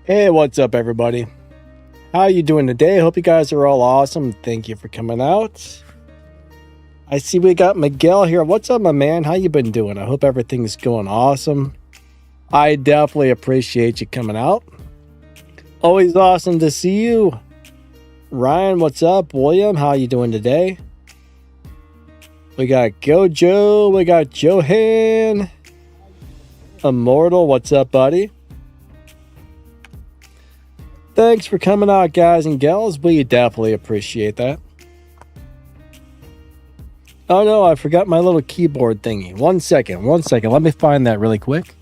Hey, what's up, everybody? How you doing today? Hope you guys are all awesome. Thank you for coming out. I see we got Miguel here. What's up, my man? How you been doing? I hope everything's going awesome. I definitely appreciate you coming out. Always awesome to see you. Ryan, what's up? William, how you doing today? We got Gojo. We got Johan. Immortal, what's up, buddy? Thanks for coming out, guys and gals. We definitely appreciate that. Oh no, I forgot my little keyboard thingy. One second. Let me find that really quick.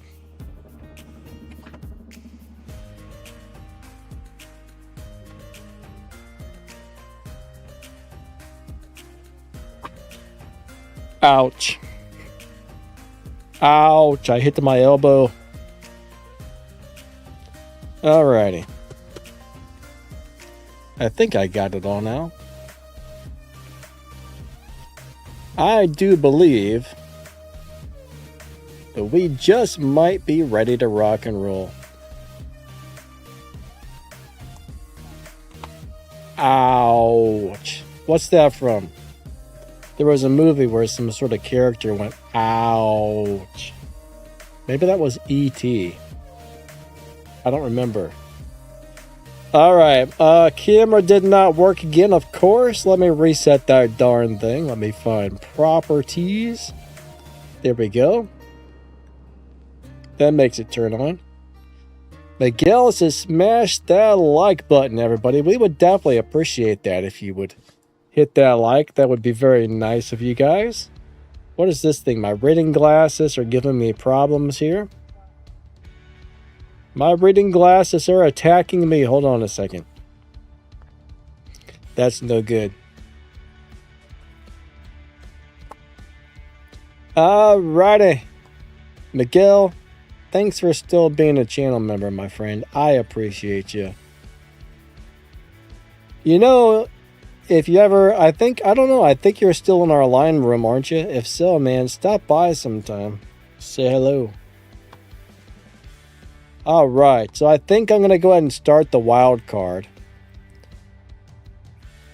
Ouch. Ouch, I hit my elbow. Alrighty. I think I got it all now. I do believe that we just might be ready to rock and roll. Ouch. What's that from? There was a movie where some sort of character went, ouch. Maybe that was E.T. I don't remember. Alright, camera did not work again, of course. Let me reset that darn thing. Let me find properties. There we go. That makes it turn on. Miguel says smash that like button, everybody. We would definitely appreciate that if you would hit that like. That would be very nice of you guys. What is this thing? My reading glasses are giving me problems here. My reading glasses are attacking me. Hold on a second. That's no good. Alrighty. Miguel, thanks for still being a channel member, my friend. I appreciate you. You know, if you ever, I think you're still in our line room, aren't you? If so, man, stop by sometime. Say hello. Alright, so I think I'm going to go ahead and start the wild card.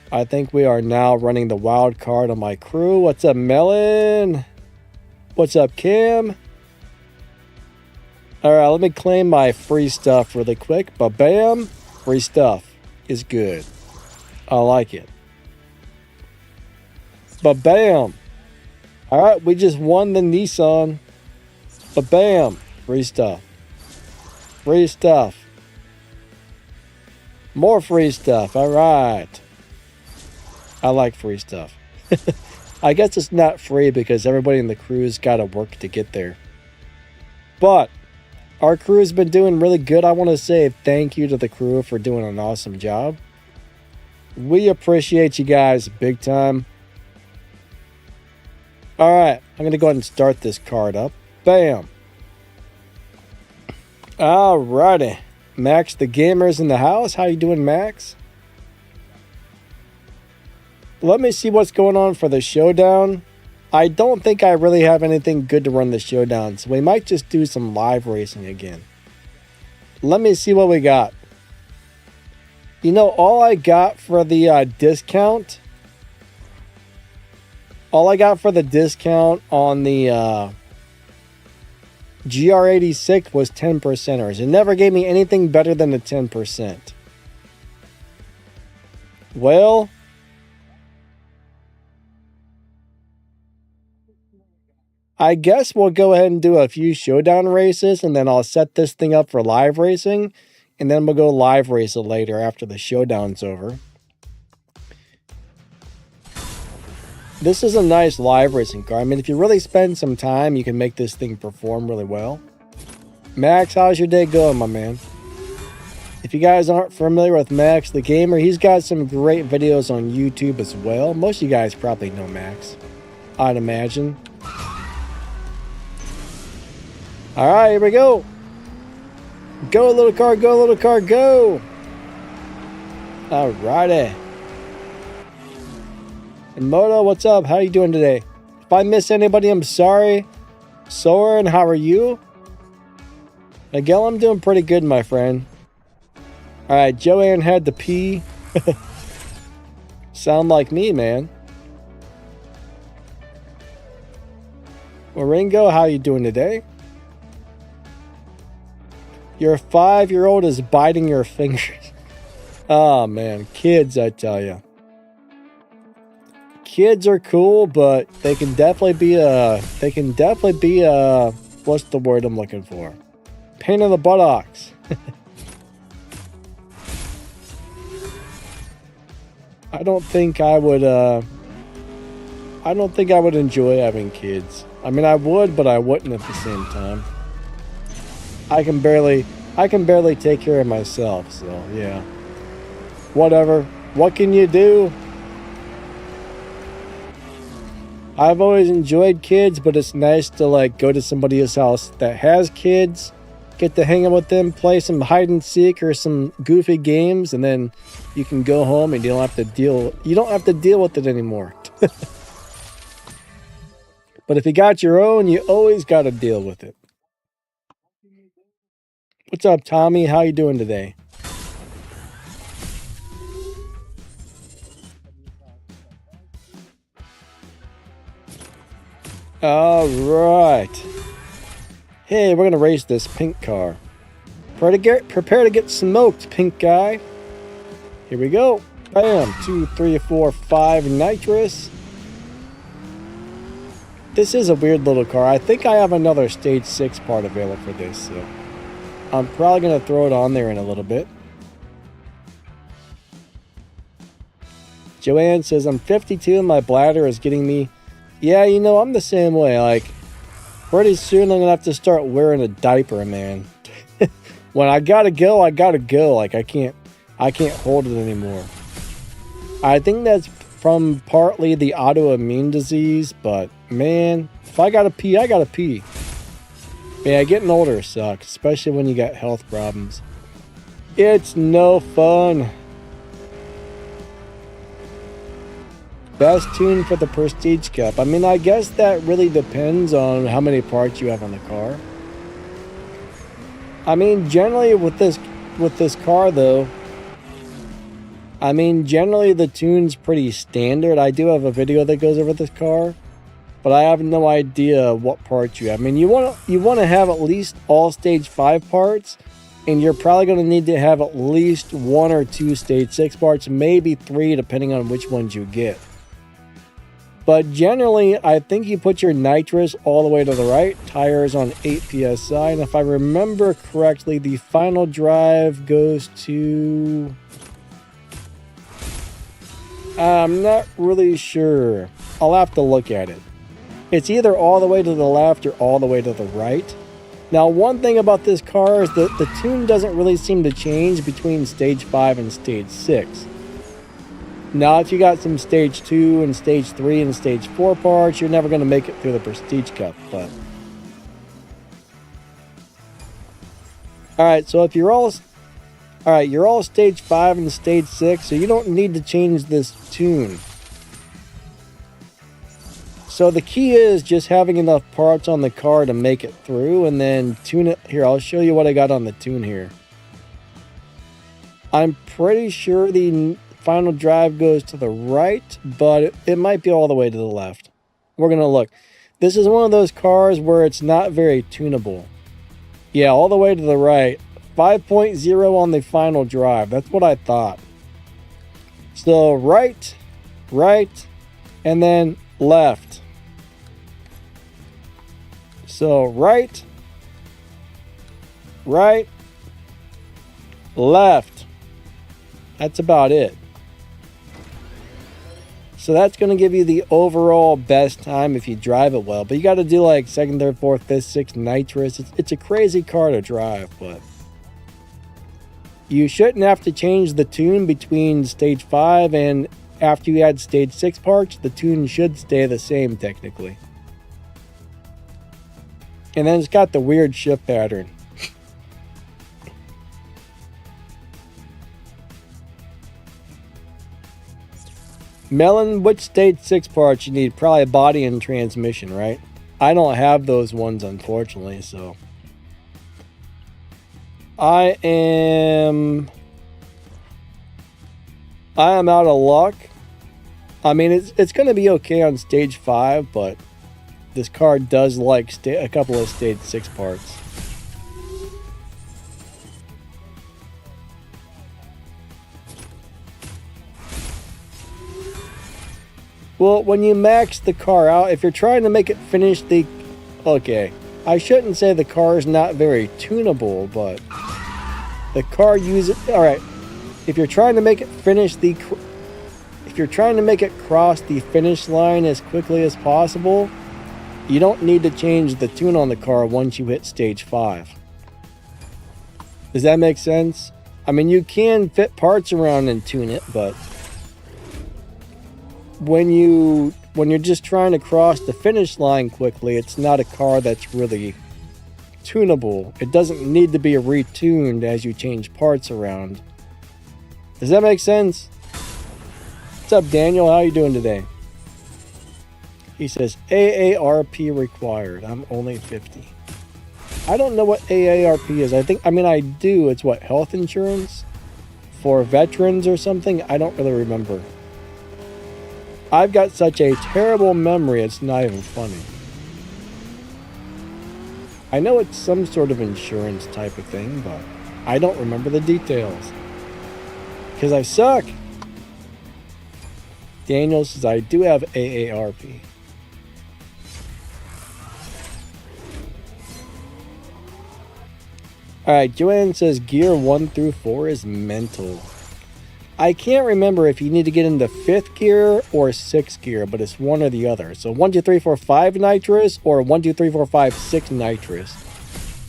I think we are now running the wild card on my crew. What's up, Melon? What's up, Kim? Alright, let me claim my free stuff really quick. Ba-bam! Free stuff is good. I like it. Ba-bam! Alright, we just won the Nissan. Ba-bam! Free stuff. Free stuff. More free stuff. All right. I like free stuff. I guess it's not free because everybody in the crew's got to work to get there. But our crew's been doing really good. I want to say thank you to the crew for doing an awesome job. We appreciate you guys big time. All right. I'm going to go ahead and start this card up. Bam. Alrighty, Max the Gamer's in the house. How you doing, Max? Let me see what's going on for the showdown. I don't think I really have anything good to run the showdown, so we might just do some live racing again. Let me see what we got. You know, all I got for the discount on the GR86 was 10%ers. It never gave me anything better than the 10%. Well, I guess we'll go ahead and do a few showdown races, and then I'll set this thing up for live racing, and then we'll go live race it later after the showdown's over. This is a nice live racing car. I mean, if you really spend some time, you can make this thing perform really well. Max, how's your day going, my man? If you guys aren't familiar with Max the Gamer, he's got some great videos on YouTube as well. Most of you guys probably know Max, I'd imagine. All right, here we go. Go, little car, go, little car, go. All righty. And Moto, what's up? How you doing today? If I miss anybody, I'm sorry. Soren, how are you? Miguel, I'm doing pretty good, my friend. All right, Joanne had to pee. Sound like me, man. Well, Ringo, how you doing today? Your 5-year-old is biting your fingers. Oh, man. Kids, I tell you. Kids are cool, but they can definitely be a... What's the word I'm looking for? Pain in the buttocks. I don't think I would enjoy having kids. I mean, I would, but I wouldn't at the same time. I can barely take care of myself, so yeah. Whatever. What can you do? I've always enjoyed kids, but it's nice to like go to somebody's house that has kids, get to hang out with them, play some hide and seek or some goofy games, and then you can go home and you don't have to deal with it anymore. But if you got your own, you always got to deal with it. What's up, Tommy? How you doing today? All right. Hey, we're gonna race this pink car. Prepare to get smoked, pink guy. Here we go. Bam. 2, 3, 4, 5 nitrous. This is a weird little car. I think I have another stage 6 part available for this, so I'm probably gonna throw it on there in a little bit. Joanne says, I'm 52 and my bladder is getting me. Yeah, you know, I'm the same way. Like, pretty soon I'm gonna have to start wearing a diaper, man. When I gotta go, I gotta go. Like, I can't hold it anymore. I think that's from partly the autoimmune disease, but man, if I gotta pee, I gotta pee. Yeah, getting older sucks, especially when you got health problems. It's no fun. Best tune for the Prestige Cup. I mean, I guess that really depends on how many parts you have on the car. I mean, generally with this car though, I mean, generally the tune's pretty standard. I do have a video that goes over this car, but I have no idea what parts you have. I mean, you want to have at least all stage 5 parts, and you're probably going to need to have at least 1 or 2 stage 6 parts, maybe 3 depending on which ones you get. But generally, I think you put your nitrous all the way to the right, tires on 8 PSI, and if I remember correctly, the final drive goes to... I'm not really sure. I'll have to look at it. It's either all the way to the left or all the way to the right. Now, one thing about this car is that the tune doesn't really seem to change between stage 5 and stage 6. Now, if you got some stage 2 and stage 3 and stage 4 parts, you're never going to make it through the Prestige Cup. But all right, so if you're all stage 5 and stage 6, so you don't need to change this tune. So the key is just having enough parts on the car to make it through, and then tune it. Here, I'll show you what I got on the tune here. I'm pretty sure the final drive goes to the right, but it might be all the way to the left. We're going to look. This is one of those cars where it's not very tunable. Yeah, all the way to the right. 5.0 on the final drive. That's what I thought. So right, and then left. So right, left. That's about it. So that's going to give you the overall best time if you drive it well. But you got to do like 2nd, 3rd, 4th, 5th, 6th nitrous. It's a crazy car to drive, but you shouldn't have to change the tune between stage 5 and after you add stage 6 parts. The tune should stay the same technically. And then it's got the weird shift pattern. Melon, which stage 6 parts you need? Probably body and transmission, right? I don't have those ones, unfortunately, so. I am I am out of luck. I mean, it's going to be okay on stage 5, but this car does like a couple of stage 6 parts. Well, when you max the car out, if you're trying to make it finish the... Okay, I shouldn't say the car is not very tunable, but the car uses... Alright, if you're trying to make it finish the... If you're trying to make it cross the finish line as quickly as possible, you don't need to change the tune on the car once you hit stage 5. Does that make sense? I mean, you can fit parts around and tune it, but when you're just trying to cross the finish line quickly, it's not a car that's really tunable. It doesn't need to be retuned as you change parts around. Does that make sense? What's up, Daniel? How you doing today? He says, AARP required. I'm only 50. I don't know what AARP is. I do. It's what, health insurance? For veterans or something? I don't really remember. I've got such a terrible memory, it's not even funny. I know it's some sort of insurance type of thing, but I don't remember the details. Because I suck. Daniel says, I do have AARP. Alright, Joanne says gear 1 through 4 is mental. I can't remember if you need to get into 5th gear or 6th gear, but it's one or the other. So 1, 2, 3, 4, 5 nitrous or 1, 2, 3, 4, 5, 6 nitrous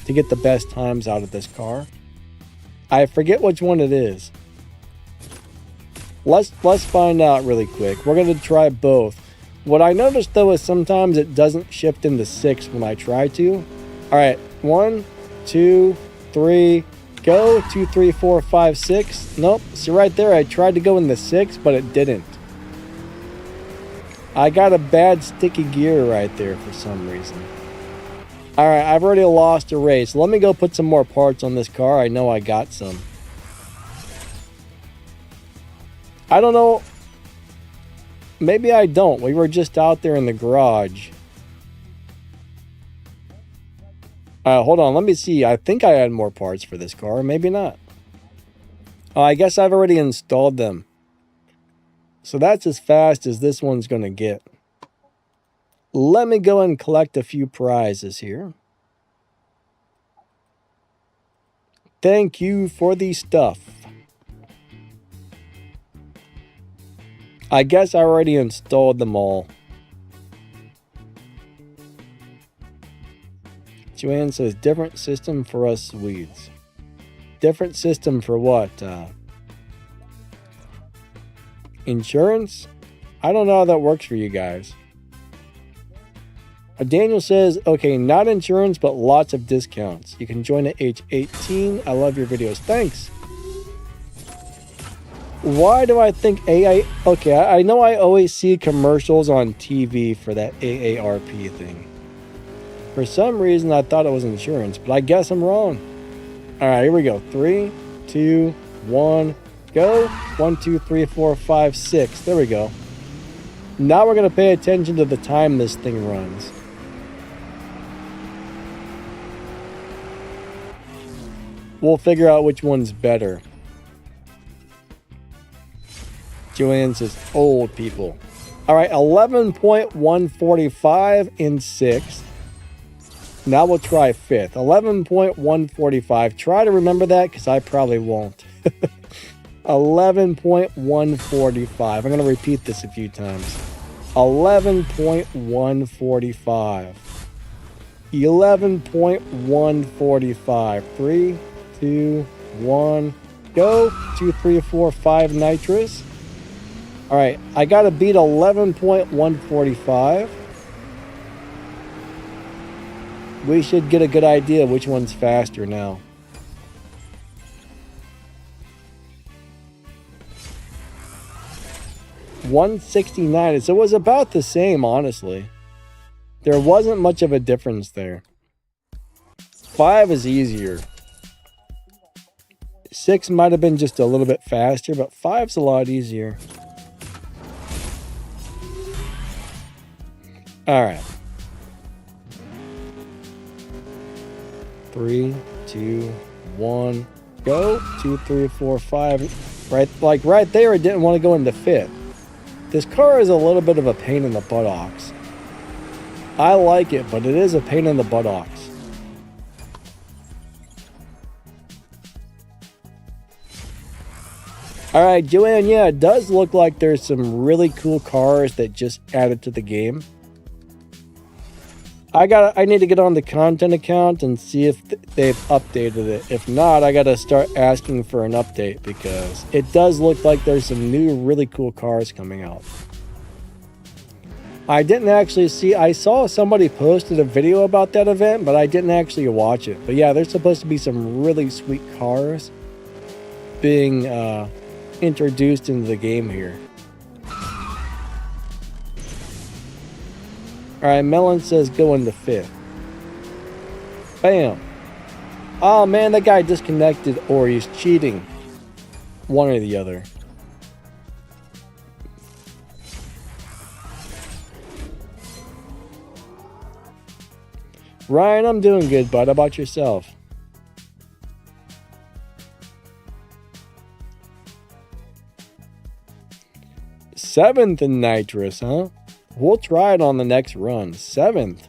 to get the best times out of this car. I forget which one it is. Let's find out really quick. We're going to try both. What I noticed though is sometimes it doesn't shift into 6 when I try to. Alright, 1, 2, 3, go. 2, 3, 4, 5, 6. Nope. See right there, I tried to go in the 6, but it didn't. I got a bad sticky gear right there for some reason. Alright, I've already lost a race. Let me go put some more parts on this car. I know I got some. I don't know. Maybe I don't. We were just out there in the garage. Hold on, let me see. I think I had more parts for this car. Maybe not. I guess I've already installed them. So that's as fast as this one's going to get. Let me go and collect a few prizes here. Thank you for the stuff. I guess I already installed them all. Joanne says, different system for us Swedes. Different system for what? Insurance? I don't know how that works for you guys. Daniel says, okay, not insurance, but lots of discounts. You can join at age 18. I love your videos. Thanks. Why do I think Okay, I know I always see commercials on TV for that AARP thing. For some reason, I thought it was insurance, but I guess I'm wrong. All right, here we go. 3, 2, 1, go. 1, 2, 3, 4, 5, 6. There we go. Now we're going to pay attention to the time this thing runs. We'll figure out which one's better. Joanne says, old people. All right, 11.145 in 6th. Now we'll try 5th. 11.145. Try to remember that because I probably won't. 11.145. I'm going to repeat this a few times. 11.145. 11.145. 3, 2, 1, go. 2, 3, 4, 5 nitrous. All right, I got to beat 11.145. We should get a good idea which one's faster now. $169. So it was about the same, honestly. There wasn't much of a difference there. 5 is easier. 6 might have been just a little bit faster, but 5's a lot easier. All right. 3, 2, 1, go. 2, 3, 4, 5. Right there, it didn't want to go into 5th. This car is a little bit of a pain in the buttocks. I like it, but it is a pain in the buttocks. Alright, Joanne, yeah, it does look like there's some really cool cars that just added to the game. I need to get on the content account and see if they've updated it. If not, I gotta start asking for an update because it does look like there's some new really cool cars coming out. I didn't actually see, I saw somebody posted a video about that event, but I didn't actually watch it. But yeah, there's supposed to be some really sweet cars being introduced into the game here. Alright, Melon says go into 5th. Bam. Oh man, that guy disconnected or he's cheating. One or the other. Ryan, I'm doing good, bud. How about yourself? Seventh in nitrous, huh? We'll try it on the next run. 7th.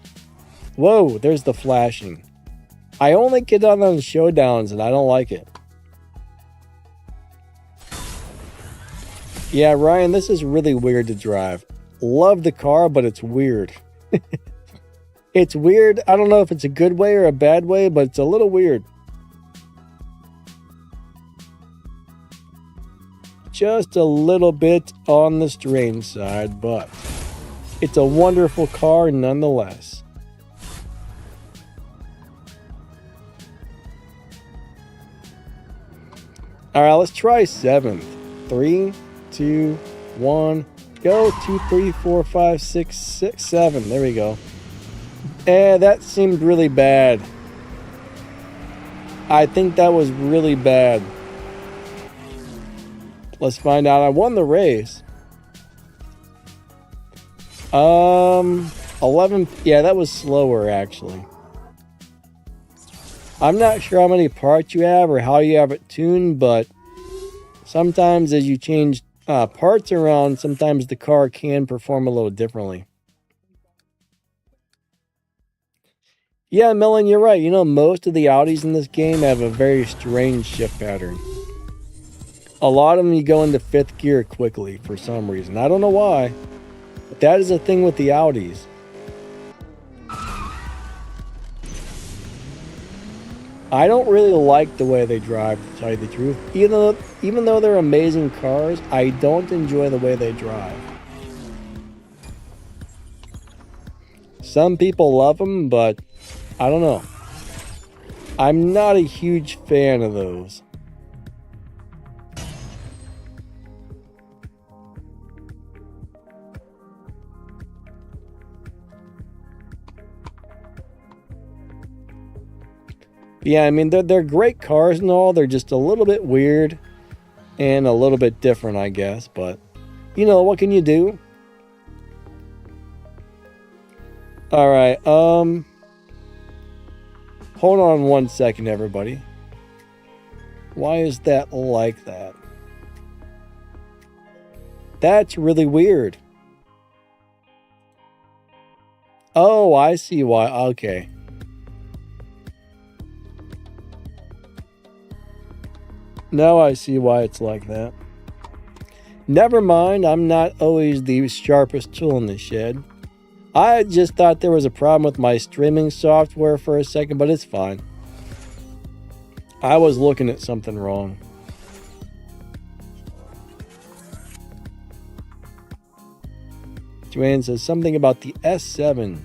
Whoa, there's the flashing. I only get on those showdowns and I don't like it. Yeah, Ryan, this is really weird to drive. Love the car, but it's weird. It's weird. I don't know if it's a good way or a bad way, but it's a little weird. Just a little bit on the strange side, but it's a wonderful car nonetheless. All right, let's try 7th. 3, 2, 1, go. 2, 3, 4, 5, 6, 7. There we go. That seemed really bad. I think that was really bad. Let's find out. I won the race. 11. Yeah, that was slower actually. I'm not sure how many parts you have or how you have it tuned, but sometimes as you change parts around, sometimes the car can perform a little differently. Yeah, Melon, you're right. You know, most of the Audis in this game have a very strange shift pattern. A lot of them you go into 5th gear quickly for some reason. I don't know why, but that is a thing with the Audis. I don't really like the way they drive, to tell you the truth. Even though they're amazing cars, I don't enjoy the way they drive. Some people love them, but I don't know. I'm not a huge fan of those. Yeah, I mean, they're great cars and all. They're just a little bit weird and a little bit different, I guess. But, you know, what can you do? All right, hold on 1 second, everybody. Why is that like that? That's really weird. Oh, I see why. Okay. Now I see why it's like that. Never mind, I'm not always the sharpest tool in the shed. I just thought there was a problem with my streaming software for a second, but it's fine. I was looking at something wrong. Joanne says something about the S7.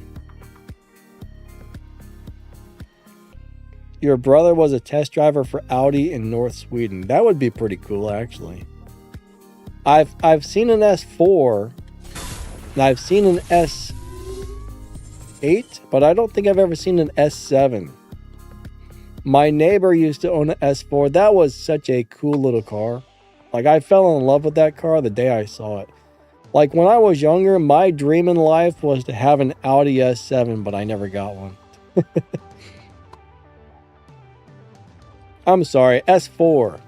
Your brother was a test driver for Audi in North Sweden. That would be pretty cool, actually. I've seen an S4, and I've seen an S8, but I don't think I've ever seen an S7. My neighbor used to own an S4. That was such a cool little car. Like, I fell in love with that car the day I saw it. Like, when I was younger, my dream in life was to have an Audi S7, but I never got one. I'm sorry, S4.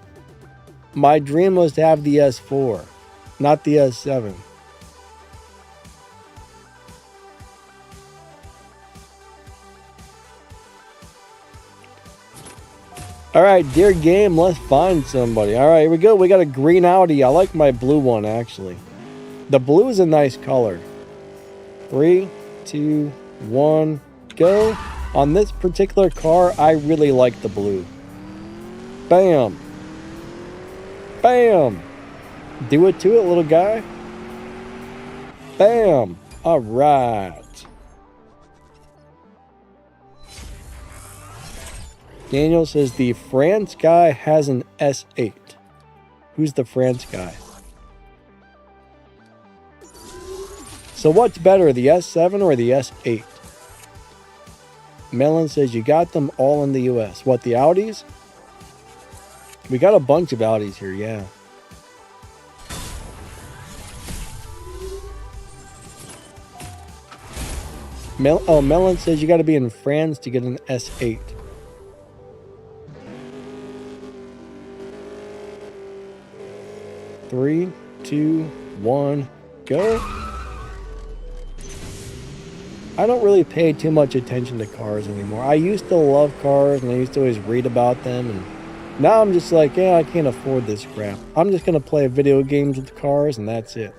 My dream was to have the S4, not the S7. Alright, dear game, let's find somebody. Alright, here we go. We got a green Audi. I like my blue one, actually. The blue is a nice color. 3, 2, 1, go. On this particular car, I really like the blue. Bam. Bam. Do it to it, little guy. Bam. Alright. Daniel says the France guy has an S8. Who's the France guy? So what's better, the S7 or the S8? Melon says you got them all in the US. What, the Audis? We got a bunch of Audis here, yeah. Melon says you got to be in France to get an S8. Three, two, one, go. I don't really pay too much attention to cars anymore. I used to love cars and I used to always read about them, and now I'm just like, yeah, I can't afford this crap. I'm just going to play video games with cars and that's it.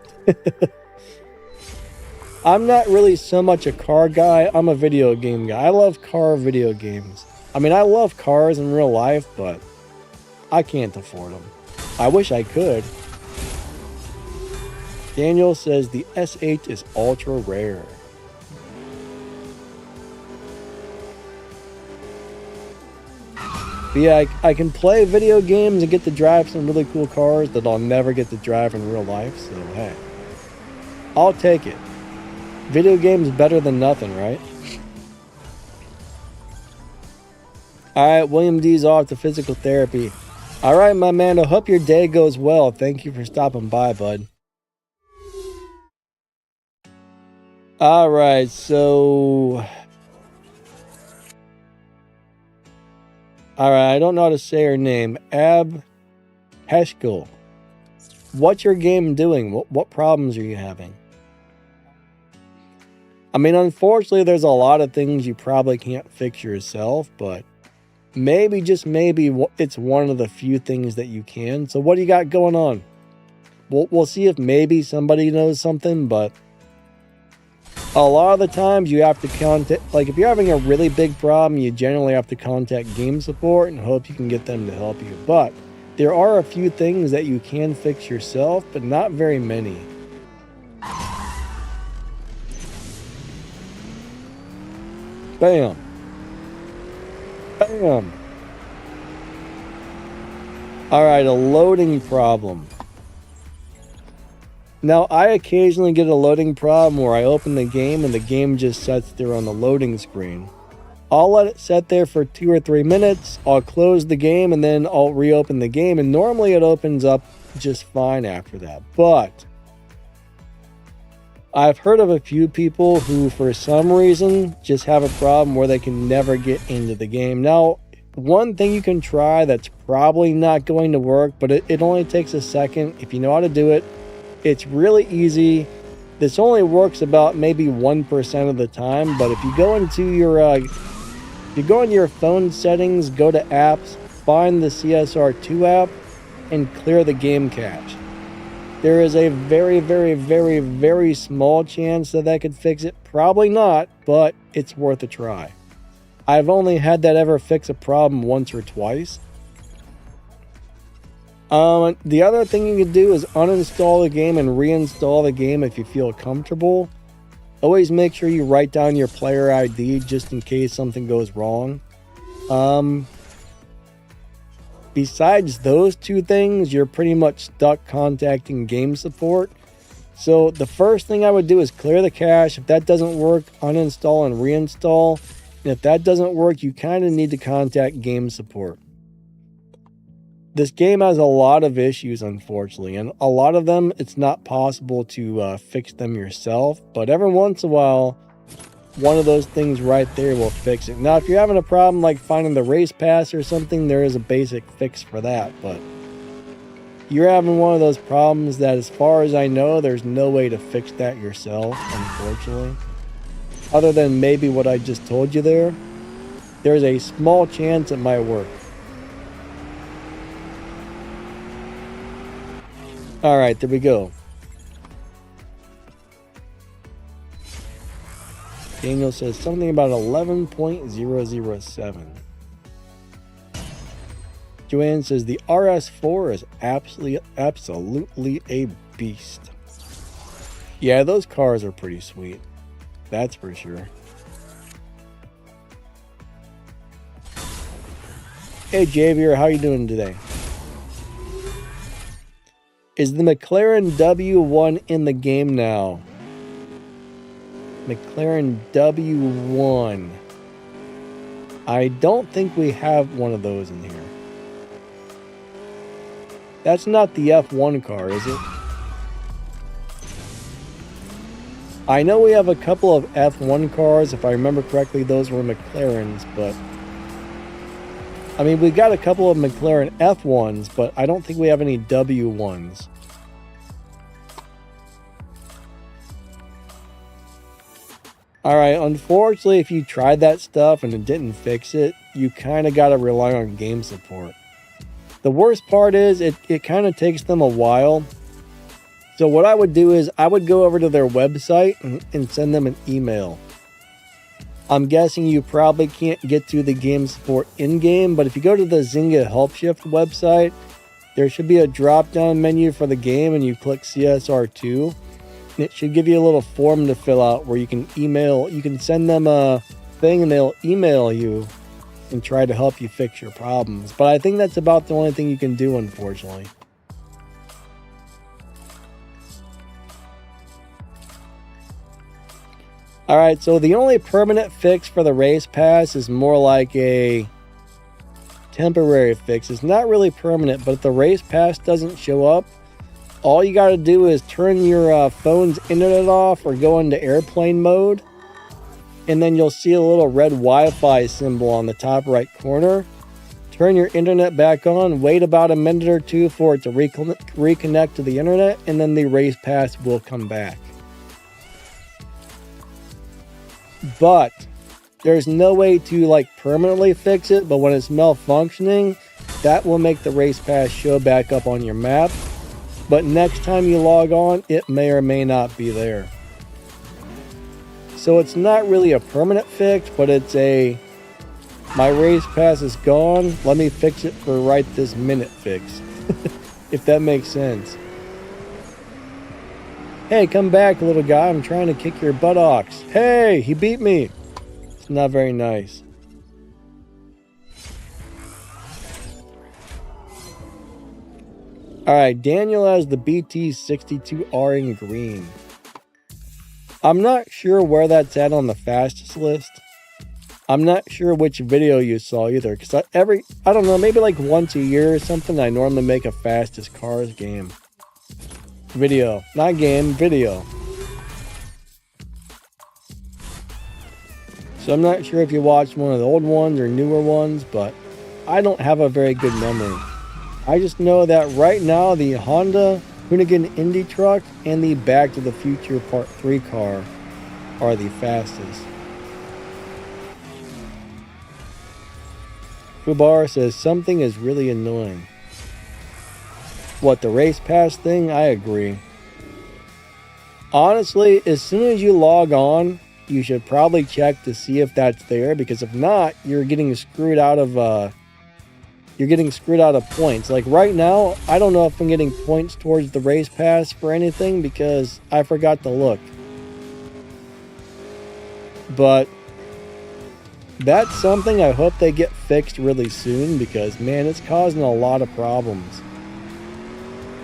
I'm not really so much a car guy, I'm a video game guy. I love car video games. I mean, I love cars in real life, but I can't afford them. I wish I could. Daniel says the S8 is ultra rare. But yeah, I can play video games and get to drive some really cool cars that I'll never get to drive in real life, so hey, I'll take it. Video games better than nothing, right? Alright, William D's off to physical therapy. Alright, my man, I hope your day goes well. Thank you for stopping by, bud. Alright, so... Alright, I don't know how to say her name. Ab Heshkel. What's your game doing? What problems are you having? I mean, unfortunately, there's a lot of things you probably can't fix yourself, but maybe, just maybe, it's one of the few things that you can. So what do you got going on? We'll see if maybe somebody knows something, but a lot of the times you have to contact, like if you're having a really big problem, you generally have to contact game support and hope you can get them to help you. But there are a few things that you can fix yourself, but not very many. Bam. Bam. Alright, a loading problem. Now, I occasionally get a loading problem where I open the game and the game just sits there on the loading screen. I'll let it sit there for 2 or 3 minutes, I'll close the game, and then I'll reopen the game, and normally it opens up just fine after that. But I've heard of a few people who, for some reason, just have a problem where they can never get into the game. Now, one thing you can try that's probably not going to work, but it only takes a second if you know how to do it. It's really easy. This only works about maybe 1% of the time, but if you go into your phone settings, go to apps, find the CSR2 app, and clear the game cache. There is a very, very, very, very small chance that could fix it. Probably not, but it's worth a try. I've only had that ever fix a problem once or twice. The other thing you can do is uninstall the game and reinstall the game if you feel comfortable. Always make sure you write down your player ID just in case something goes wrong. Besides those two things, you're pretty much stuck contacting game support. So the first thing I would do is clear the cache. If that doesn't work, uninstall and reinstall. And if that doesn't work, you kind of need to contact game support. This game has a lot of issues, unfortunately, and a lot of them, it's not possible to fix them yourself, but every once in a while, one of those things right there will fix it. Now, if you're having a problem like finding the race pass or something, there is a basic fix for that, but you're having one of those problems that, as far as I know, there's no way to fix that yourself, unfortunately. Other than maybe what I just told you there, there's a small chance it might work. Alright, there we go. Daniel says something about 11.007. Joanne says the RS4 is absolutely a beast. Yeah, those cars are pretty sweet. That's for sure. Hey Javier, how you doing today? Is the McLaren W1 in the game now? McLaren W1. I don't think we have one of those in here. That's not the F1 car, is it? I know we have a couple of F1 cars. If I remember correctly, those were McLarens, but I mean, we got a couple of McLaren F1s, but I don't think we have any W1s. Alright, unfortunately, if you tried that stuff and it didn't fix it, you kind of got to rely on game support. The worst part is it kind of takes them a while. So what I would do is I would go over to their website and send them an email. I'm guessing you probably can't get to the game support in-game, but if you go to the Zynga Help Shift website, there should be a drop-down menu for the game and you click CSR2. And it should give you a little form to fill out where you can send them a thing and they'll email you and try to help you fix your problems. But I think that's about the only thing you can do, unfortunately. Alright, so the only permanent fix for the race pass is more like a temporary fix. It's not really permanent, but if the race pass doesn't show up, all you got to do is turn your phone's internet off or go into airplane mode, and then you'll see a little red Wi-Fi symbol on the top right corner. Turn your internet back on, wait about a minute or two for it to reconnect to the internet, and then the race pass will come back. But there's no way to like permanently fix it, but when it's malfunctioning, that will make the race pass show back up on your map. But next time you log on, it may or may not be there. So it's not really a permanent fix, but it's a my race pass is gone, let me fix it for right this minute fix. If that makes sense. Hey, come back, little guy. I'm trying to kick your buttocks. Hey, he beat me. It's not very nice. Alright, Daniel has the BT62R in green. I'm not sure where that's at on the fastest list. I'm not sure which video you saw either, because I don't know, maybe like once a year or something, I normally make a fastest cars game. Video. Not game, video. So I'm not sure if you watched one of the old ones or newer ones, but I don't have a very good memory. I just know that right now the Honda Hoonigan Indy truck and the Back to the Future Part 3 car are the fastest. Fubar says something is really annoying. What, the race pass thing? I agree. Honestly, as soon as you log on, you should probably check to see if that's there, because if not, you're getting screwed out of points. Like right now, I don't know if I'm getting points towards the race pass for anything because I forgot to look. But that's something I hope they get fixed really soon, because man, it's causing a lot of problems.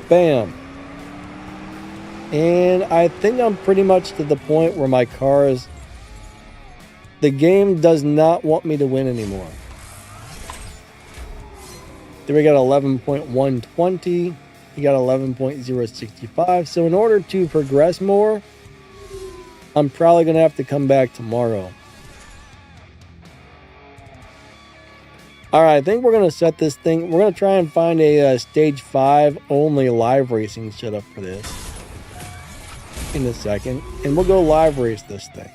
Bam. And I think I'm pretty much to the point where my cars The game does not want me to win anymore. Then we got 11.120. You got 11.065. So in order to progress more, I'm probably going to have to come back tomorrow. Alright, I think we're going to set this thing. We're going to try and find a stage 5 only live racing setup for this in a second. And we'll go live race this thing.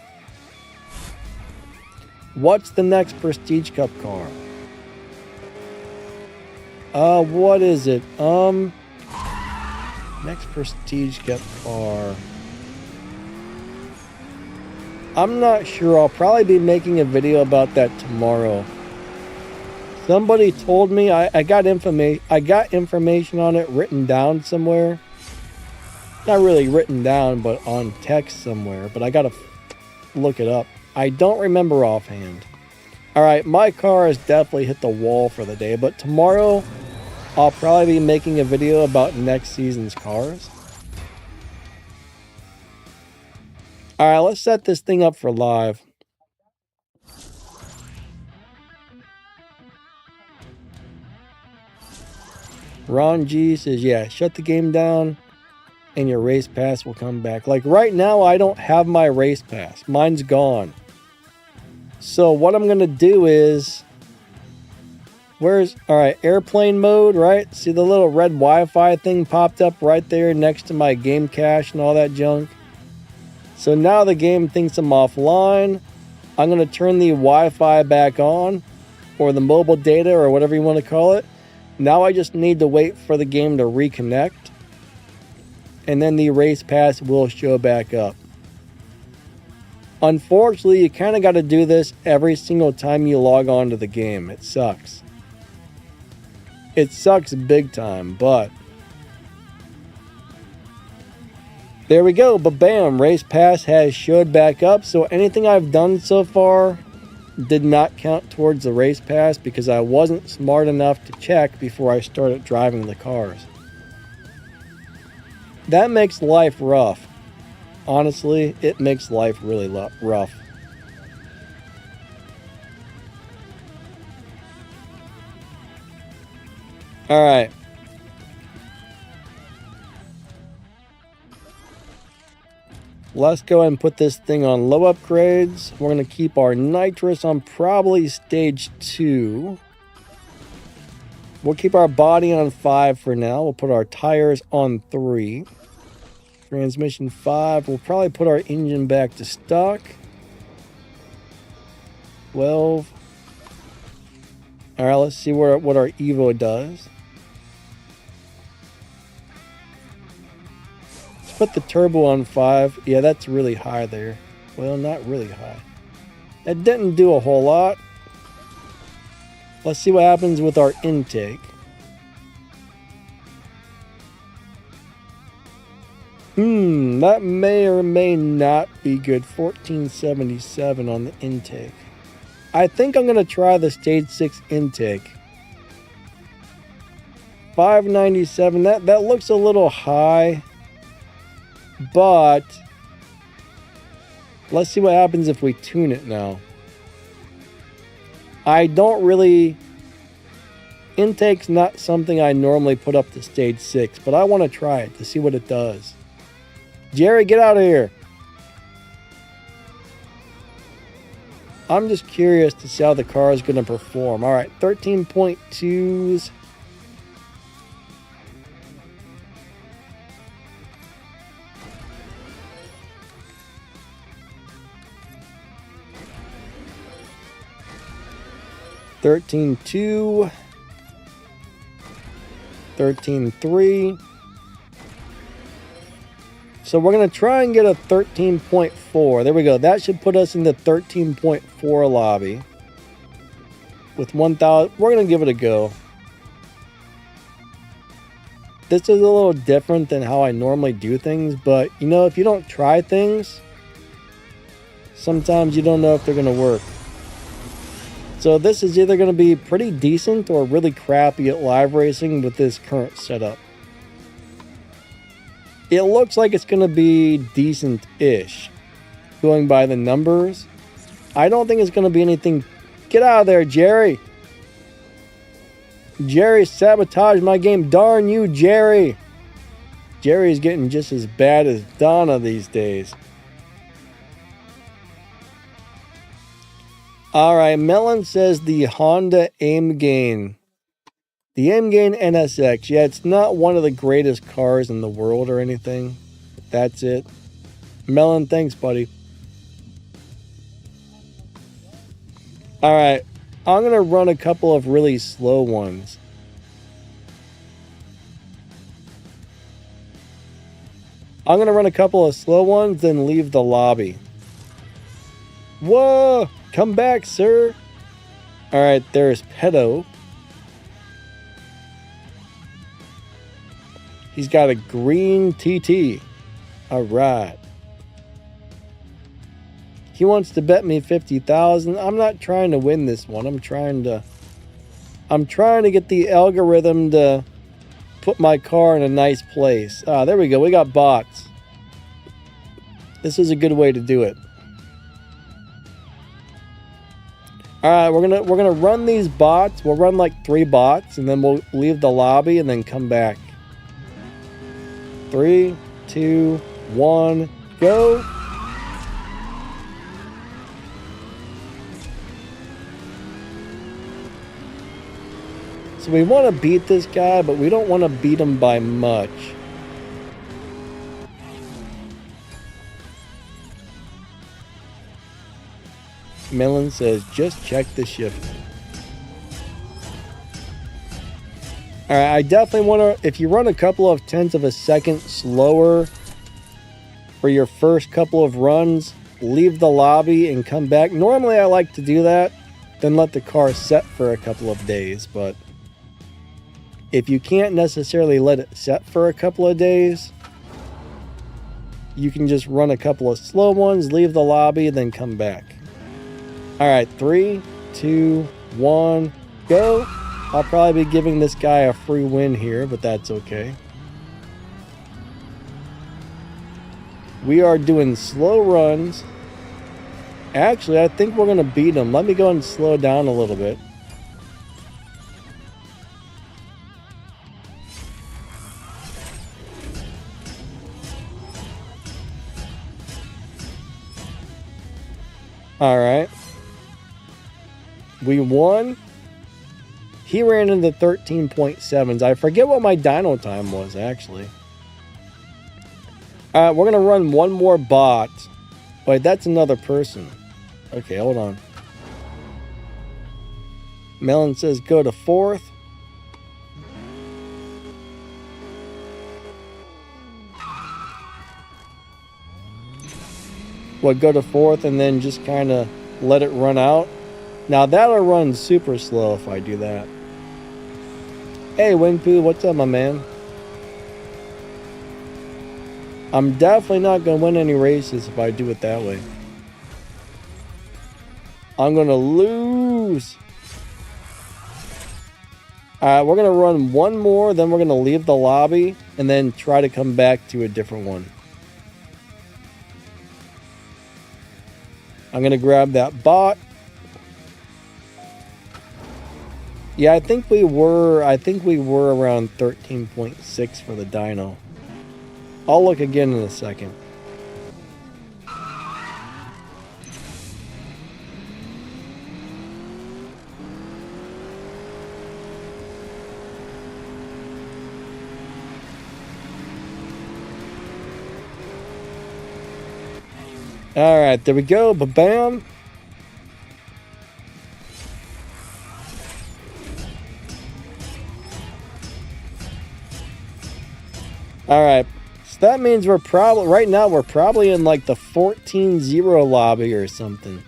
What's the next Prestige Cup car? What is it? Next Prestige Cup car. I'm not sure. I'll probably be making a video about that tomorrow. Somebody told me I got information on it written down somewhere. Not really written down, but on text somewhere. But I gotta look it up. I don't remember offhand. Alright, my car has definitely hit the wall for the day. But tomorrow, I'll probably be making a video about next season's cars. Alright, let's set this thing up for live. Ron G says, yeah, shut the game down and your race pass will come back. Like right now, I don't have my race pass. Mine's gone. So what I'm going to do is, alright, airplane mode, right? See the little red Wi-Fi thing popped up right there next to my game cache and all that junk. So now the game thinks I'm offline. I'm going to turn the Wi-Fi back on, or the mobile data, or whatever you want to call it. Now I just need to wait for the game to reconnect, and then the race pass will show back up. Unfortunately, you kind of got to do this every single time you log on to the game. It sucks. It sucks big time, but there we go. But bam, race pass has showed back up. So anything I've done so far did not count towards the race pass because I wasn't smart enough to check before I started driving the cars. That makes life rough. Honestly, it makes life really rough. All right. Let's go ahead and put this thing on low upgrades. We're going to keep our nitrous on probably stage 2. We'll keep our body on 5 for now. We'll put our tires on 3. Transmission 5. We'll probably put our engine back to stock. 12. All right, let's see what our Evo does. Put the turbo on 5. Yeah, that's really high there. Well, not really high. That didn't do a whole lot. Let's see what happens with our intake. That may or may not be good. 1477 on the intake. I think I'm going to try the stage 6 intake. 597. That looks a little high. But let's see what happens if we tune it now. I don't really... Intake's not something I normally put up to stage 6, but I want to try it to see what it does. Jerry, get out of here. I'm just curious to see how the car is going to perform. All right, 13.2s. $13.2, $13.3. So we're going to try and get a 13.4. There we go. That should put us in the 13.4 lobby. With 1,000, we're going to give it a go. This is a little different than how I normally do things, but you know, if you don't try things, sometimes you don't know if they're going to work. So this is either going to be pretty decent or really crappy at live racing with this current setup. It looks like it's going to be decent-ish, going by the numbers. I don't think it's going to be anything. Get out of there, Jerry. Jerry sabotaged my game. Darn you, Jerry. Jerry's getting just as bad as Donna these days. Alright, Melon says the Honda Aimgain. The Aimgain NSX. Yeah, it's not one of the greatest cars in the world or anything. That's it. Melon, thanks, buddy. Alright, I'm going to run a couple of really slow ones. I'm going to run a couple of slow ones, then leave the lobby. Whoa! Come back, sir! Alright, there's Pedo. He's got a green TT. Alright. He wants to bet me 50,000. I'm not trying to win this one. I'm trying to get the algorithm to put my car in a nice place. Ah, there we go. We got bots. This is a good way to do it. All right, we're gonna run these bots. We'll run like 3 bots, and then we'll leave the lobby and then come back. 3, 2, 1, go. So we want to beat this guy, but we don't want to beat him by much. Melon says, just check the shift. Alright, I definitely want to, if you run a couple of tenths of a second slower for your first couple of runs, leave the lobby and come back. Normally I like to do that, then let the car set for a couple of days, but if you can't necessarily let it set for a couple of days, you can just run a couple of slow ones, leave the lobby, then come back. Alright, 3, 2, 1, go. I'll probably be giving this guy a free win here, but that's okay. We are doing slow runs. Actually, I think we're going to beat him. Let me go and slow down a little bit. Alright. We won. He ran into 13.7s. I forget what my dyno time was, actually. Alright, we're going to run one more bot. Wait, that's another person. Okay, hold on. Melon says go to 4th. What, go to 4th and then just kind of let it run out? Now that'll run super slow if I do that. Hey Wingpoo, what's up my man? I'm definitely not going to win any races if I do it that way. I'm going to lose. Alright, we're going to run one more, then we're going to leave the lobby, and then try to come back to a different one. I'm going to grab that bot. Yeah, I think we were around 13.6 for the dyno. I'll look again in a second. All right, there we go. Ba-bam. All right. So that means we're probably, right now, we're probably in like the 14-0 lobby or something.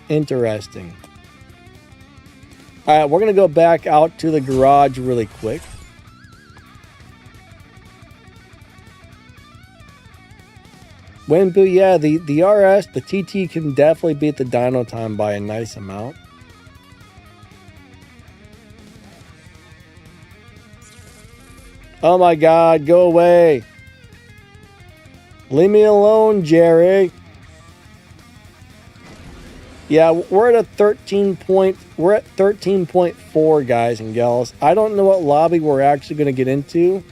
Interesting. All right, we're going to go back out to the garage really quick. Winboo, yeah, the RS, the TT can definitely beat the dyno time by a nice amount. Oh my God, go away. Leave me alone, Jerry. Yeah, we're at 13.4, guys and gals. I don't know what lobby we're actually going to get into,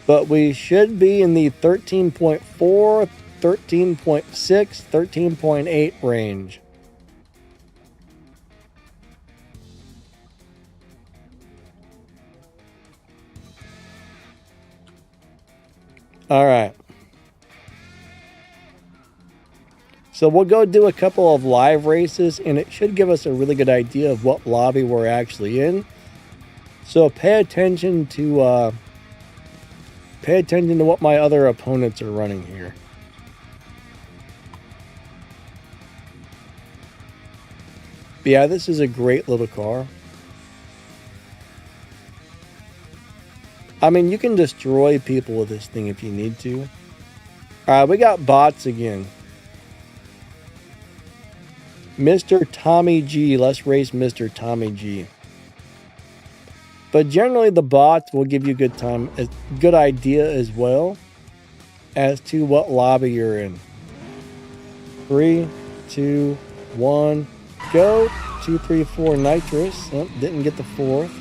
but we should be in the 13.4, 13.6, 13.8 range. All right. So we'll go do a couple of live races, and it should give us a really good idea of what lobby we're actually in. So pay attention to what my other opponents are running here. But yeah, this is a great little car. I mean, you can destroy people with this thing if you need to. All right, we got bots again. Mr. Tommy G. Let's race Mr. Tommy G. But generally, the bots will give you a good idea as well as to what lobby you're in. 3, 2, 1, go. 2, 3, 4, nitrous. Oh, didn't get the 4th.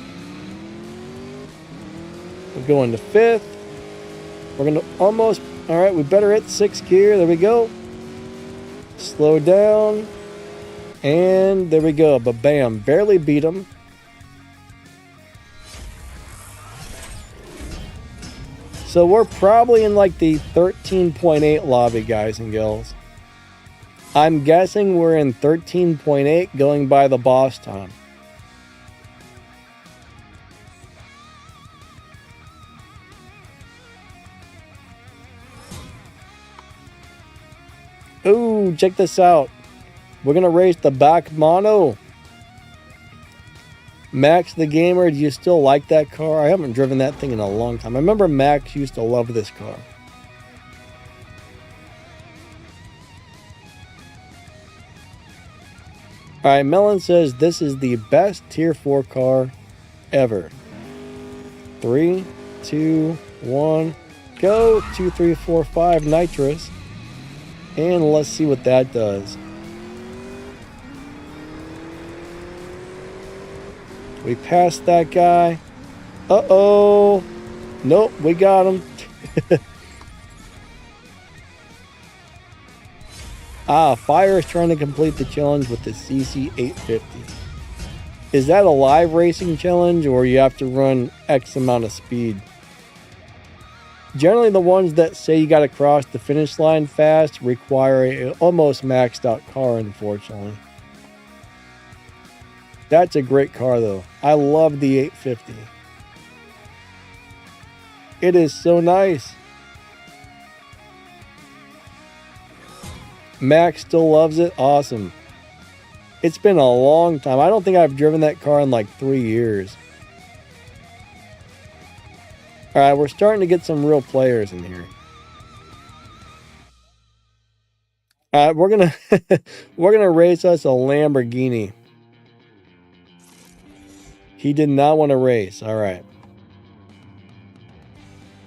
We're going to 5th. We're going to almost... All right, we better hit 6th gear. There we go. Slow down. And there we go. But bam, barely beat him. So we're probably in like the 13.8 lobby, guys and girls. I'm guessing we're in 13.8 going by the boss time. Ooh, check this out. We're going to race the back mono. Max the Gamer, do you still like that car? I haven't driven that thing in a long time. I remember Max used to love this car. Alright, Melon says this is the best tier 4 car ever. 3, 2, 1, go. 2, 3, 4, 5, nitrous. And let's see what that does. We passed that guy. Uh-oh. Nope, we got him. Fire is trying to complete the challenge with the CC850. Is that a live racing challenge, or you have to run X amount of speed? Generally, the ones that say you got to cross the finish line fast require an almost maxed out car, unfortunately. That's a great car, though. I love the 850. It is so nice. Max still loves it. Awesome. It's been a long time. I don't think I've driven that car in like 3 years. All right, we're starting to get some real players in here. All right, we're gonna race us a Lamborghini. He did not want to race. All right.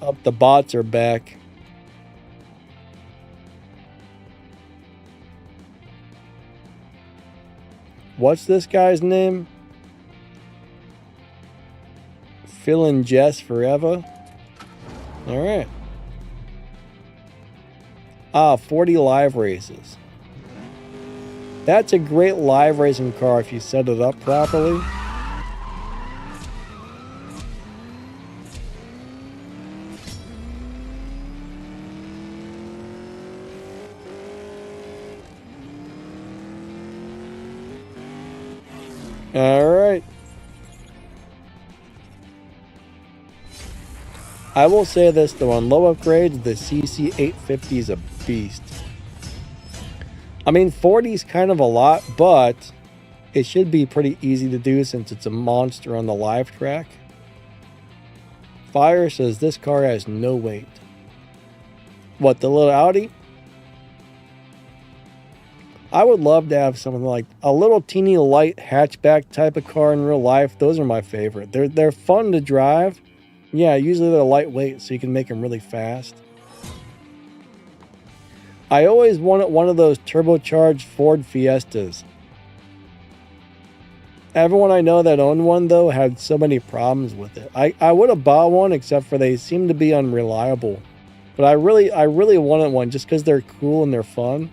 Up, the bots are back. What's this guy's name? Phil and Jess forever. All right. 40 live races. That's a great live racing car if you set it up properly. All right. I will say this though, on low upgrades, the CC850 is a beast. I mean, 40 is kind of a lot, but it should be pretty easy to do since it's a monster on the live track. Fire says this car has no weight. What, the little Audi? I would love to have something like a little teeny light hatchback type of car in real life. Those are my favorite. They're fun to drive. Yeah, usually they're lightweight, so you can make them really fast. I always wanted one of those turbocharged Ford Fiestas. Everyone I know that owned one, though, had so many problems with it. I would have bought one, except for they seem to be unreliable. But I really wanted one just because they're cool and they're fun.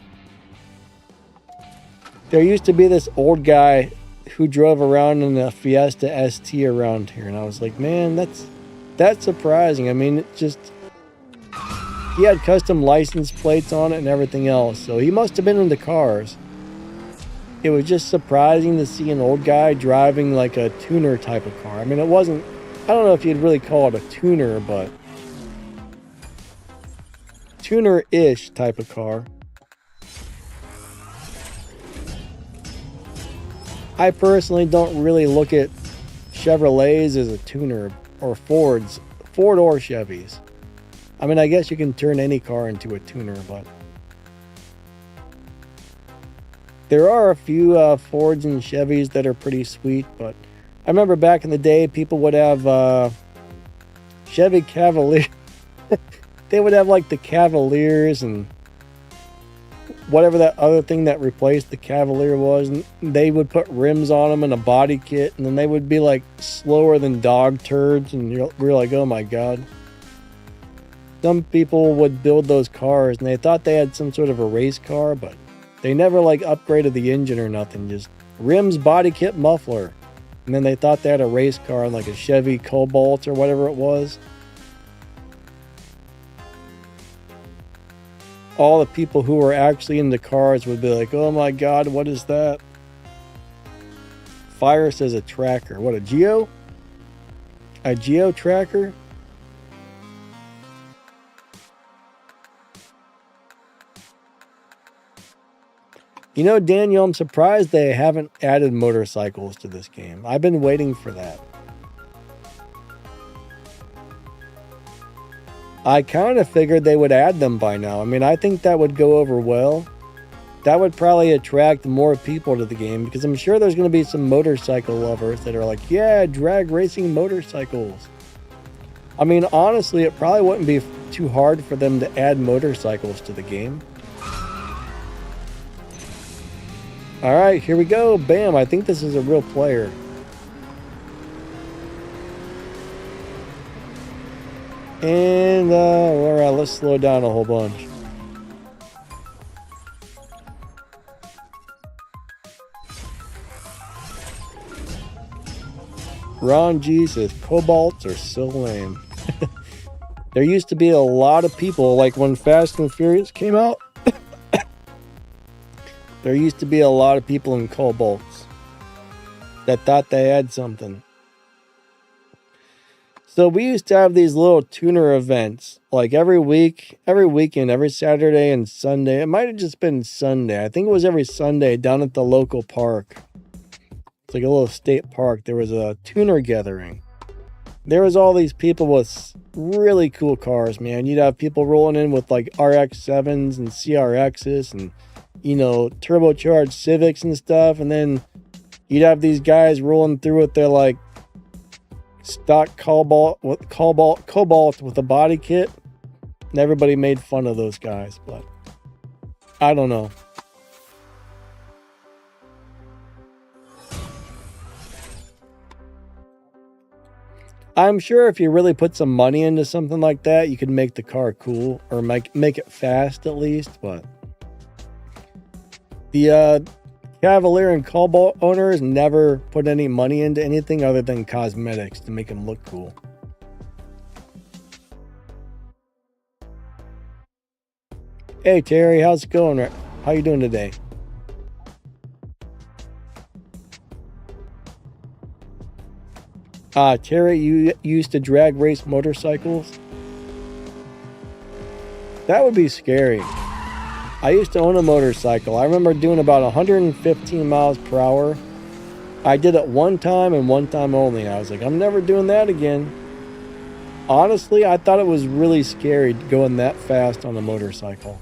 There used to be this old guy who drove around in a Fiesta ST around here, and I was like, man, that's surprising. I mean, it just, he had custom license plates on it and everything else, so he must have been into cars. It was just surprising to see an old guy driving like a tuner type of car. I mean, it wasn't, I don't know if you'd really call it a tuner, but tuner-ish type of car. I personally don't really look at Chevrolets as a tuner, or Ford or Chevys. I mean, I guess you can turn any car into a tuner, but there are a few Fords and Chevys that are pretty sweet, but I remember back in the day, people would have Chevy Cavalier. They would have like the Cavaliers and whatever that other thing that replaced the Cavalier was, and they would put rims on them and a body kit, and then they would be like slower than dog turds, and we're like, oh my god. Some people would build those cars and they thought they had some sort of a race car, but they never like upgraded the engine or nothing, just rims, body kit, muffler. And then they thought they had a race car, like a Chevy Cobalt or whatever it was. All the people who were actually into cars would be like, oh my god, what is that? Fire says a tracker. What, a Geo? A Geo tracker? You know, Daniel, I'm surprised they haven't added motorcycles to this game. I've been waiting for that. I kind of figured they would add them by now. I mean, I think that would go over well. That would probably attract more people to the game, because I'm sure there's going to be some motorcycle lovers that are like, yeah, drag racing motorcycles. I mean, honestly, it probably wouldn't be too hard for them to add motorcycles to the game. All right, here we go. Bam, I think this is a real player. And, all right, let's slow down a whole bunch. Ron G says, Cobalts are so lame. There used to be a lot of people, like when Fast and Furious came out, there used to be a lot of people in Cobalts that thought they had something. So we used to have these little tuner events, like every weekend, every Saturday and Sunday. It might have just been Sunday. I think it was every Sunday down at the local park. It's like a little state park. There was a tuner gathering. There was all these people with really cool cars, man. You'd have people rolling in with like RX-7s and CRXs and, you know, turbocharged Civics and stuff. And then you'd have these guys rolling through with their like stock Cobalt with a body kit. And everybody made fun of those guys, but I don't know. I'm sure if you really put some money into something like that, you could make the car cool, or make it fast at least, but the Cavalier and Cobalt owners never put any money into anything other than cosmetics to make them look cool. Hey Terry, how's it going? How you doing today? Terry, you used to drag race motorcycles? That would be scary. I used to own a motorcycle. I remember doing about 115 miles per hour. I did it one time and one time only. I was like, I'm never doing that again. Honestly, I thought it was really scary going that fast on a motorcycle.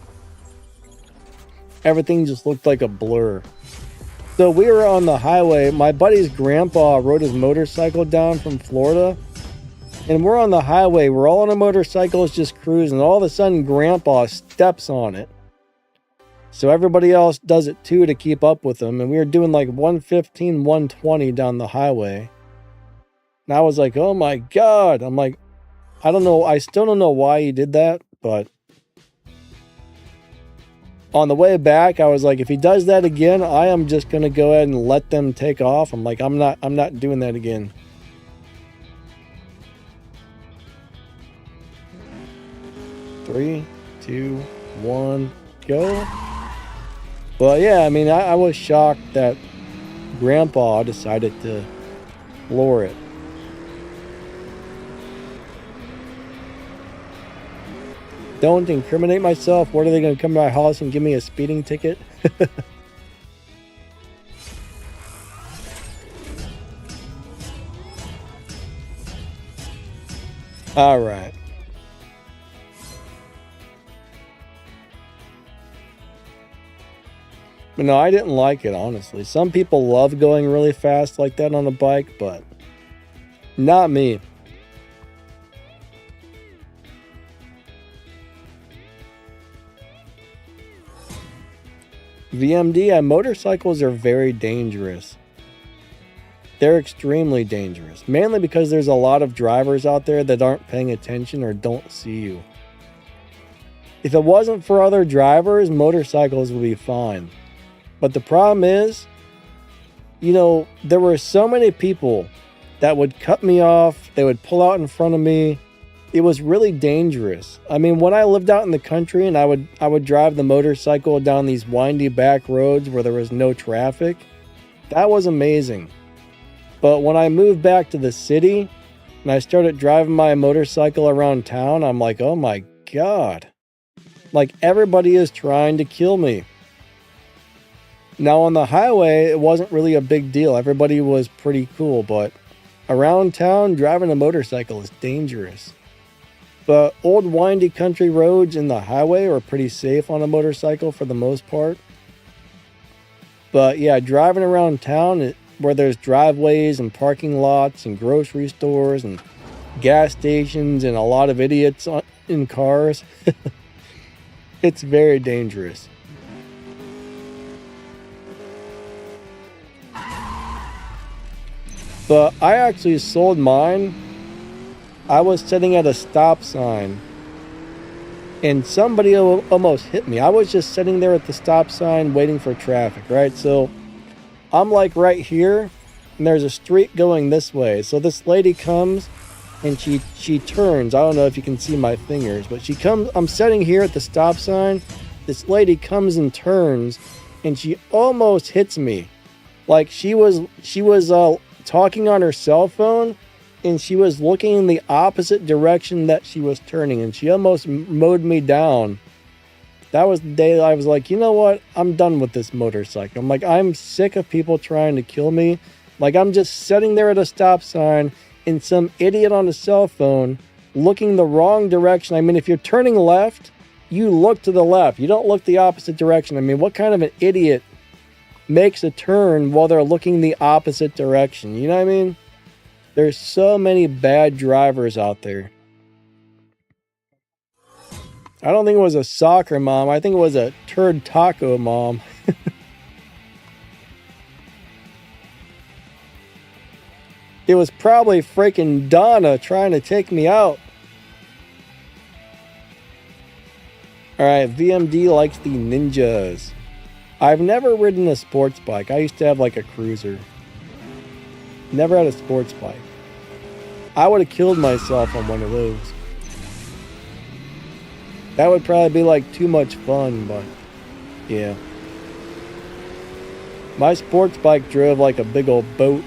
Everything just looked like a blur. So we were on the highway. My buddy's grandpa rode his motorcycle down from Florida. And we're on the highway. We're all on our motorcycles just cruising. All of a sudden, grandpa steps on it. So everybody else does it too to keep up with them. And we were doing like 115, 120 down the highway. And I was like, oh my God. I'm like, I don't know. I still don't know why he did that, but on the way back, I was like, if he does that again, I am just going to go ahead and let them take off. I'm like, I'm not doing that again. Three, two, one, go. But yeah, I mean, I was shocked that Grandpa decided to floor it. Don't incriminate myself. What are they going to come to my house and give me a speeding ticket? All right. But no, I didn't like it, honestly. Some people love going really fast like that on a bike, but not me. VMD, motorcycles are very dangerous. They're extremely dangerous, mainly because there's a lot of drivers out there that aren't paying attention or don't see you. If it wasn't for other drivers, motorcycles would be fine. But the problem is, you know, there were so many people that would cut me off, they would pull out in front of me. It was really dangerous. I mean, when I lived out in the country and I would drive the motorcycle down these windy back roads where there was no traffic, that was amazing. But when I moved back to the city and I started driving my motorcycle around town, I'm like, oh my God. Like, everybody is trying to kill me. Now on the highway, it wasn't really a big deal. Everybody was pretty cool, but around town, driving a motorcycle is dangerous. But old windy country roads and the highway are pretty safe on a motorcycle for the most part. But yeah, driving around town where there's driveways and parking lots and grocery stores and gas stations and a lot of idiots in cars, it's very dangerous. But I actually sold mine. I was sitting at a stop sign and somebody almost hit me. I was just sitting there at the stop sign waiting for traffic, right? So I'm like right here and there's a street going this way. So this lady comes and she turns. I don't know if you can see my fingers, but she comes. I'm sitting here at the stop sign. This lady comes and turns and she almost hits me. Like she was talking on her cell phone and she was looking in the opposite direction that she was turning and she almost mowed me down. That was the day I was like, you know what? I'm done with this motorcycle. I'm like, I'm sick of people trying to kill me. Like, I'm just sitting there at a stop sign and some idiot on a cell phone looking the wrong direction. I mean, if you're turning left, you look to the left. You don't look the opposite direction. I mean, what kind of an idiot makes a turn while they're looking the opposite direction? You know what I mean? There's so many bad drivers out there. I don't think it was a soccer mom. I think it was a turd taco mom. It was probably freaking Donna trying to take me out. Alright, VMD likes the ninjas. I've never ridden a sports bike. I used to have like a cruiser. Never had a sports bike. I would have killed myself on one of those. That would probably be like too much fun, but yeah. My sports bike drove like a big old boat.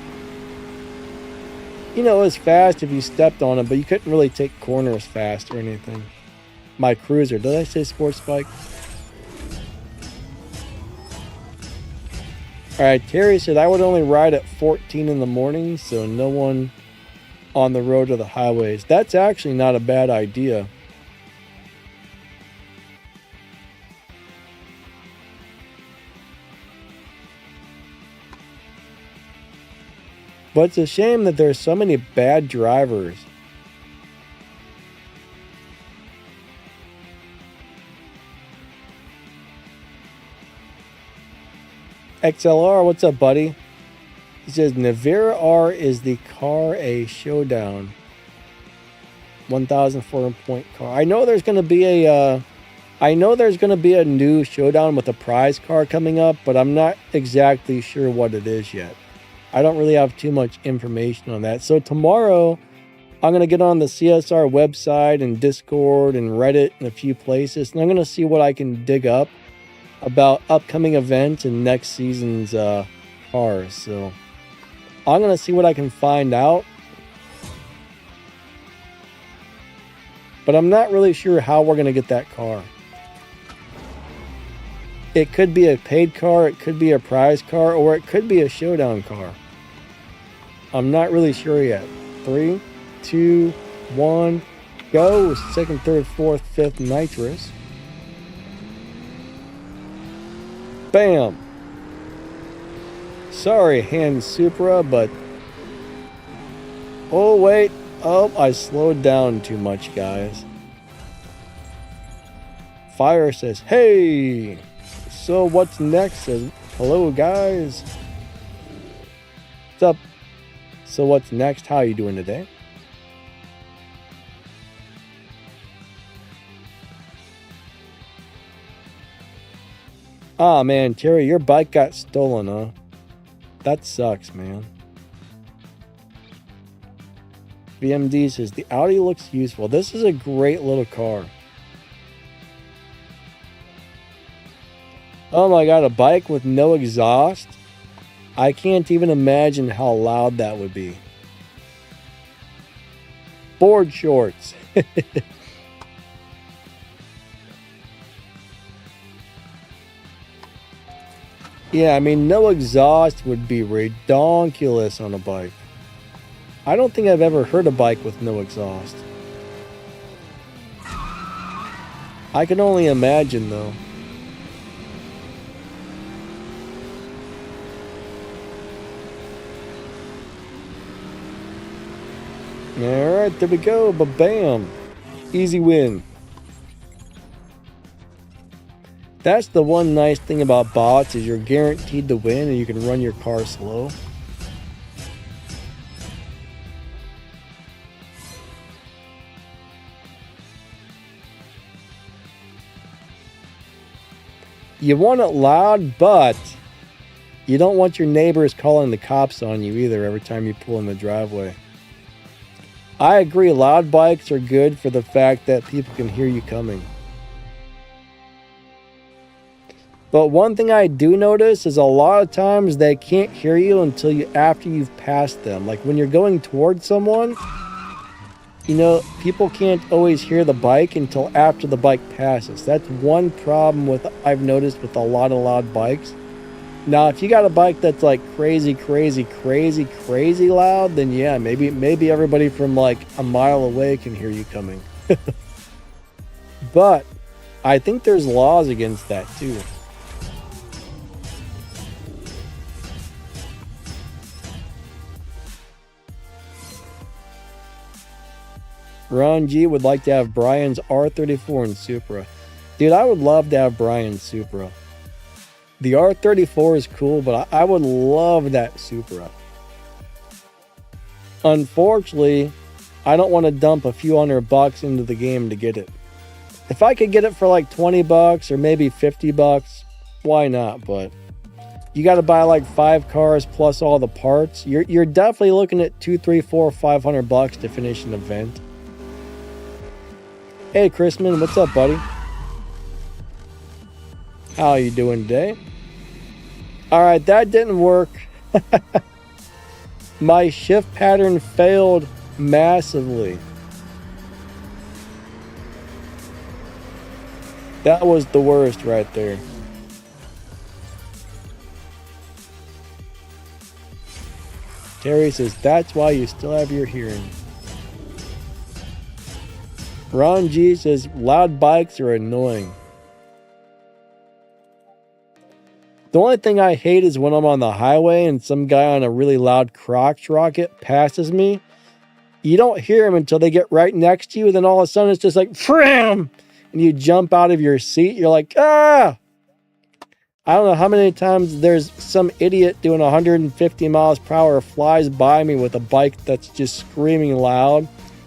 You know, it was fast if you stepped on it, but you couldn't really take corners fast or anything. My cruiser. Did I say sports bike? Alright, Terry said I would only ride at 14 in the morning, so no one on the road or the highways. That's actually not a bad idea. But it's a shame that there's so many bad drivers. XLR, what's up, buddy? He says, Navira R is the car a showdown. 1,004 point car. I know there's going to be a new showdown with a prize car coming up, but I'm not exactly sure what it is yet. I don't really have too much information on that. So tomorrow, I'm going to get on the CSR website and Discord and Reddit and a few places, and I'm going to see what I can dig up about upcoming events and next season's cars. So I'm going to see what I can find out. But I'm not really sure how we're going to get that car. It could be a paid car, it could be a prize car, or it could be a showdown car. I'm not really sure yet. 3, 2, 1, go. Second, third, fourth, fifth nitrous. Bam. Sorry, hand Supra, but... Oh, wait. Oh, I slowed down too much, guys. Fire says, hey. So what's next? Says, hello, guys. What's up? So what's next? How are you doing today? Ah, man, Terry, your bike got stolen, huh? That sucks, man. BMD says, the Audi looks useful. This is a great little car. Oh my god, a bike with no exhaust? I can't even imagine how loud that would be. Board shorts. Yeah, I mean, no exhaust would be ridiculous on a bike. I don't think I've ever heard a bike with no exhaust. I can only imagine, though. Alright, there we go. Ba-bam. Easy win. That's the one nice thing about bots is you're guaranteed to win and you can run your car slow. You want it loud, but you don't want your neighbors calling the cops on you either every time you pull in the driveway. I agree, loud bikes are good for the fact that people can hear you coming. But one thing I do notice is a lot of times they can't hear you until after you've passed them. Like when you're going towards someone, you know, people can't always hear the bike until after the bike passes. That's one problem I've noticed with a lot of loud bikes. Now, if you got a bike that's like crazy loud, then yeah, maybe everybody from like a mile away can hear you coming. But I think there's laws against that too. Ron G would like to have Brian's R34 and Supra. Dude, I would love to have Brian's Supra. The R34 is cool, but I would love that Supra. Unfortunately, I don't want to dump a few $100 into the game to get it. If I could get it for like $20 or maybe $50, why not? But you got to buy like 5 cars plus all the parts. You're definitely looking at $200, $300, $400, $500 to finish an event. Hey, Chrisman, what's up, buddy? How are you doing today? All right, that didn't work. My shift pattern failed massively. That was the worst right there. Terry says, that's why you still have your hearing. Ron G says, loud bikes are annoying. The only thing I hate is when I'm on the highway and some guy on a really loud crotch rocket passes me. You don't hear him until they get right next to you, and then all of a sudden it's just like, Fram! And you jump out of your seat. You're like, ah! I don't know how many times there's some idiot doing 150 miles per hour flies by me with a bike that's just screaming loud.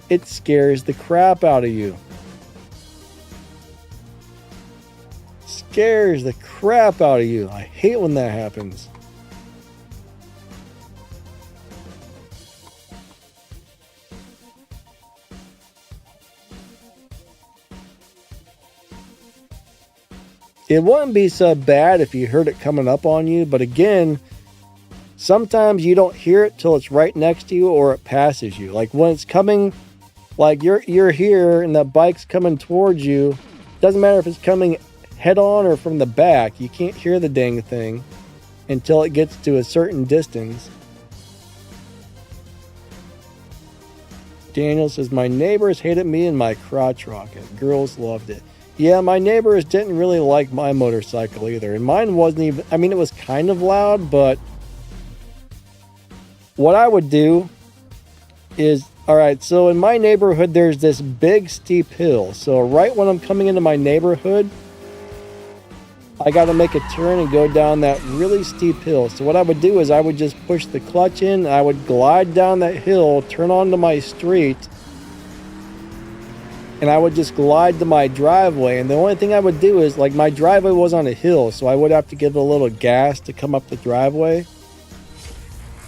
It scares the crap out of you. Scares the crap out of you. I hate when that happens. It wouldn't be so bad if you heard it coming up on you, but again, sometimes you don't hear it till it's right next to you or it passes you. Like when it's coming, like you're here and that bike's coming towards you, doesn't matter if it's coming head on or from the back, you can't hear the dang thing until it gets to a certain distance. Daniel says, my neighbors hated me and my crotch rocket. Girls loved it. Yeah, my neighbors didn't really like my motorcycle either. And mine wasn't even, I mean, it was kind of loud, but what I would do is, all right, so in my neighborhood, there's this big steep hill. So right when I'm coming into my neighborhood, I got to make a turn and go down that really steep hill. So what I would do is I would just push the clutch in, and I would glide down that hill, turn onto my street, and I would just glide to my driveway. And the only thing I would do is, like, my driveway was on a hill, so I would have to give it a little gas to come up the driveway.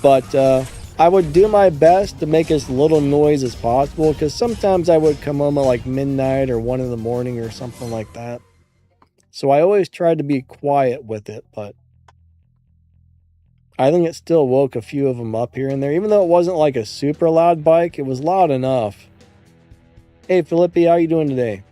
But I would do my best to make as little noise as possible, because sometimes I would come home at like midnight or 1 in the morning or something like that. So I always tried to be quiet with it, but I think it still woke a few of them up here and there. Even though it wasn't like a super loud bike, it was loud enough. Hey, Philippi, how you doing today?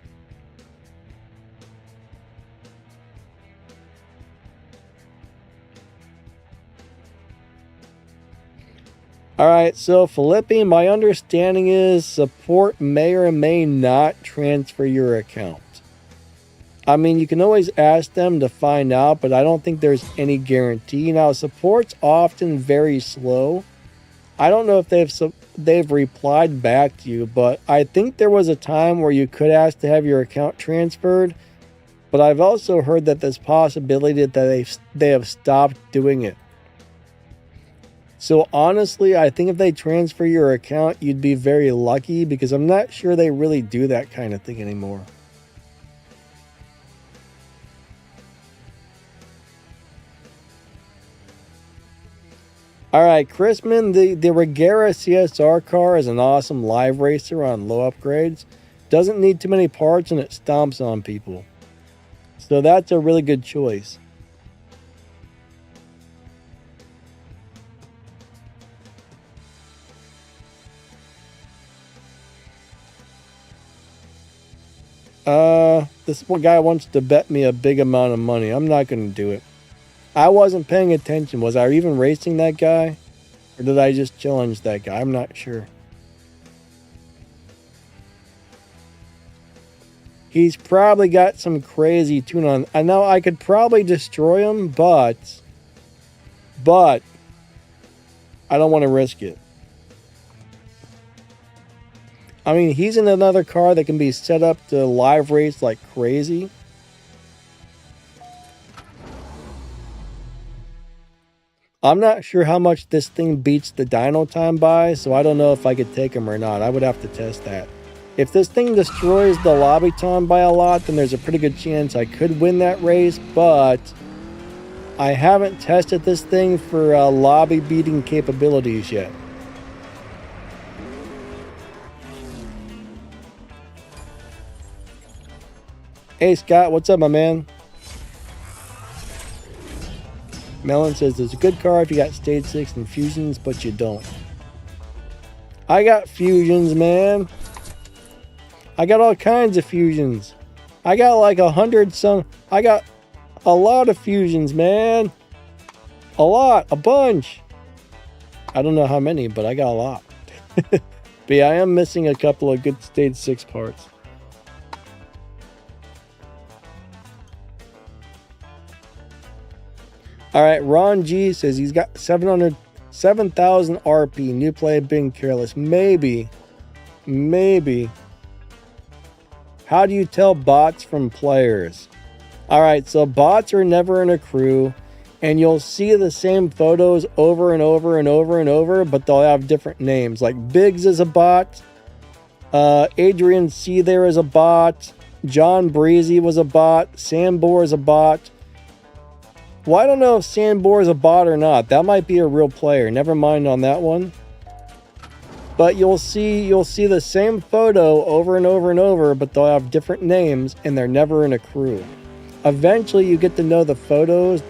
All right, so Philippi, my understanding is support may or may not transfer your account. I mean, you can always ask them to find out, but I don't think there's any guarantee. Now, support's often very slow. I don't know if they've replied back to you, but I think there was a time where you could ask to have your account transferred. But I've also heard that there's possibility that they have stopped doing it. So honestly, I think if they transfer your account, you'd be very lucky, because I'm not sure they really do that kind of thing anymore. All right, Chrisman, the Regera CSR car is an awesome live racer on low upgrades. Doesn't need too many parts and it stomps on people. So that's a really good choice. This one guy wants to bet me a big amount of money. I'm not going to do it. I wasn't paying attention. Was I even racing that guy? Or did I just challenge that guy? I'm not sure. He's probably got some crazy tune on. I know I could probably destroy him, but I don't want to risk it. I mean, he's in another car that can be set up to live race like crazy. I'm not sure how much this thing beats the dyno time by, so I don't know if I could take him or not. I would have to test that. If this thing destroys the lobby time by a lot, then there's a pretty good chance I could win that race, but I haven't tested this thing for lobby beating capabilities yet. Hey Scott, what's up, my man? Melon says, there's a good car if you got stage 6 and fusions, but you don't. I got fusions, man. I got all kinds of fusions. I got like 100 some. I got a lot of fusions, man. A lot, a bunch. I don't know how many, but I got a lot. But yeah, I am missing a couple of good stage 6 parts. All right, Ron G says he's got 7,000 RP. New play being careless. Maybe. How do you tell bots from players? All right, so bots are never in a crew, and you'll see the same photos over and over and over and over, but they'll have different names. Like Biggs is a bot, Adrian C there is a bot, John Breezy was a bot, Sambor is a bot. Well, I don't know if Sambor is a bot or not. That might be a real player. Never mind on that one. But you'll see the same photo over and over and over, but they'll have different names, and they're never in a crew. Eventually, you get to know the photos,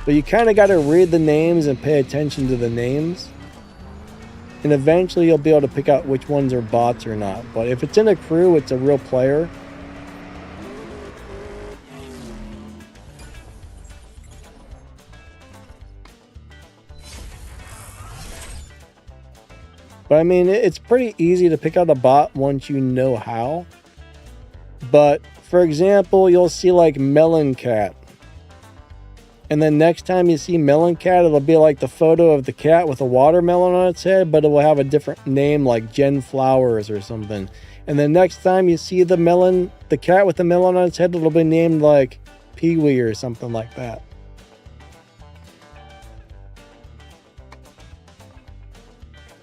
but you kind of got to read the names and pay attention to the names. And eventually, you'll be able to pick out which ones are bots or not. But if it's in a crew, it's a real player. But I mean, it's pretty easy to pick out a bot once you know how. But for example, you'll see like Melon Cat. And then next time you see Melon Cat, it'll be like the photo of the cat with a watermelon on its head, but it will have a different name like Jen Flowers or something. And then next time you see the cat with the melon on its head, it'll be named like Pee-wee or something like that.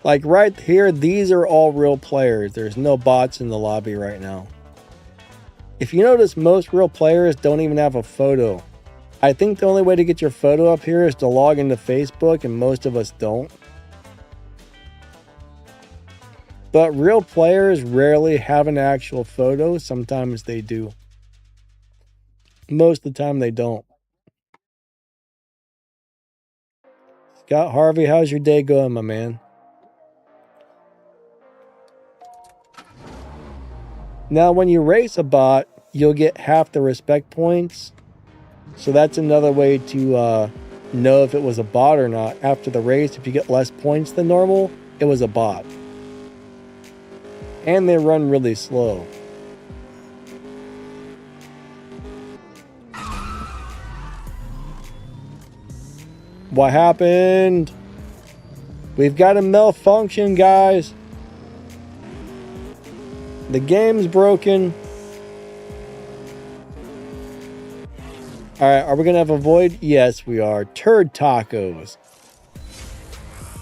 Like right here, these are all real players. There's no bots in the lobby right now. If you notice, most real players don't even have a photo. I think the only way to get your photo up here is to log into Facebook, and most of us don't. But real players rarely have an actual photo. Sometimes they do. Most of the time they don't. Scott Harvey, how's your day going, my man? Now, when you race a bot, you'll get half the respect points. So that's another way to know if it was a bot or not. After the race, if you get less points than normal, it was a bot. And they run really slow. What happened? We've got a malfunction, guys. The game's broken. Alright, are we going to have a void? Yes, we are. Turd tacos.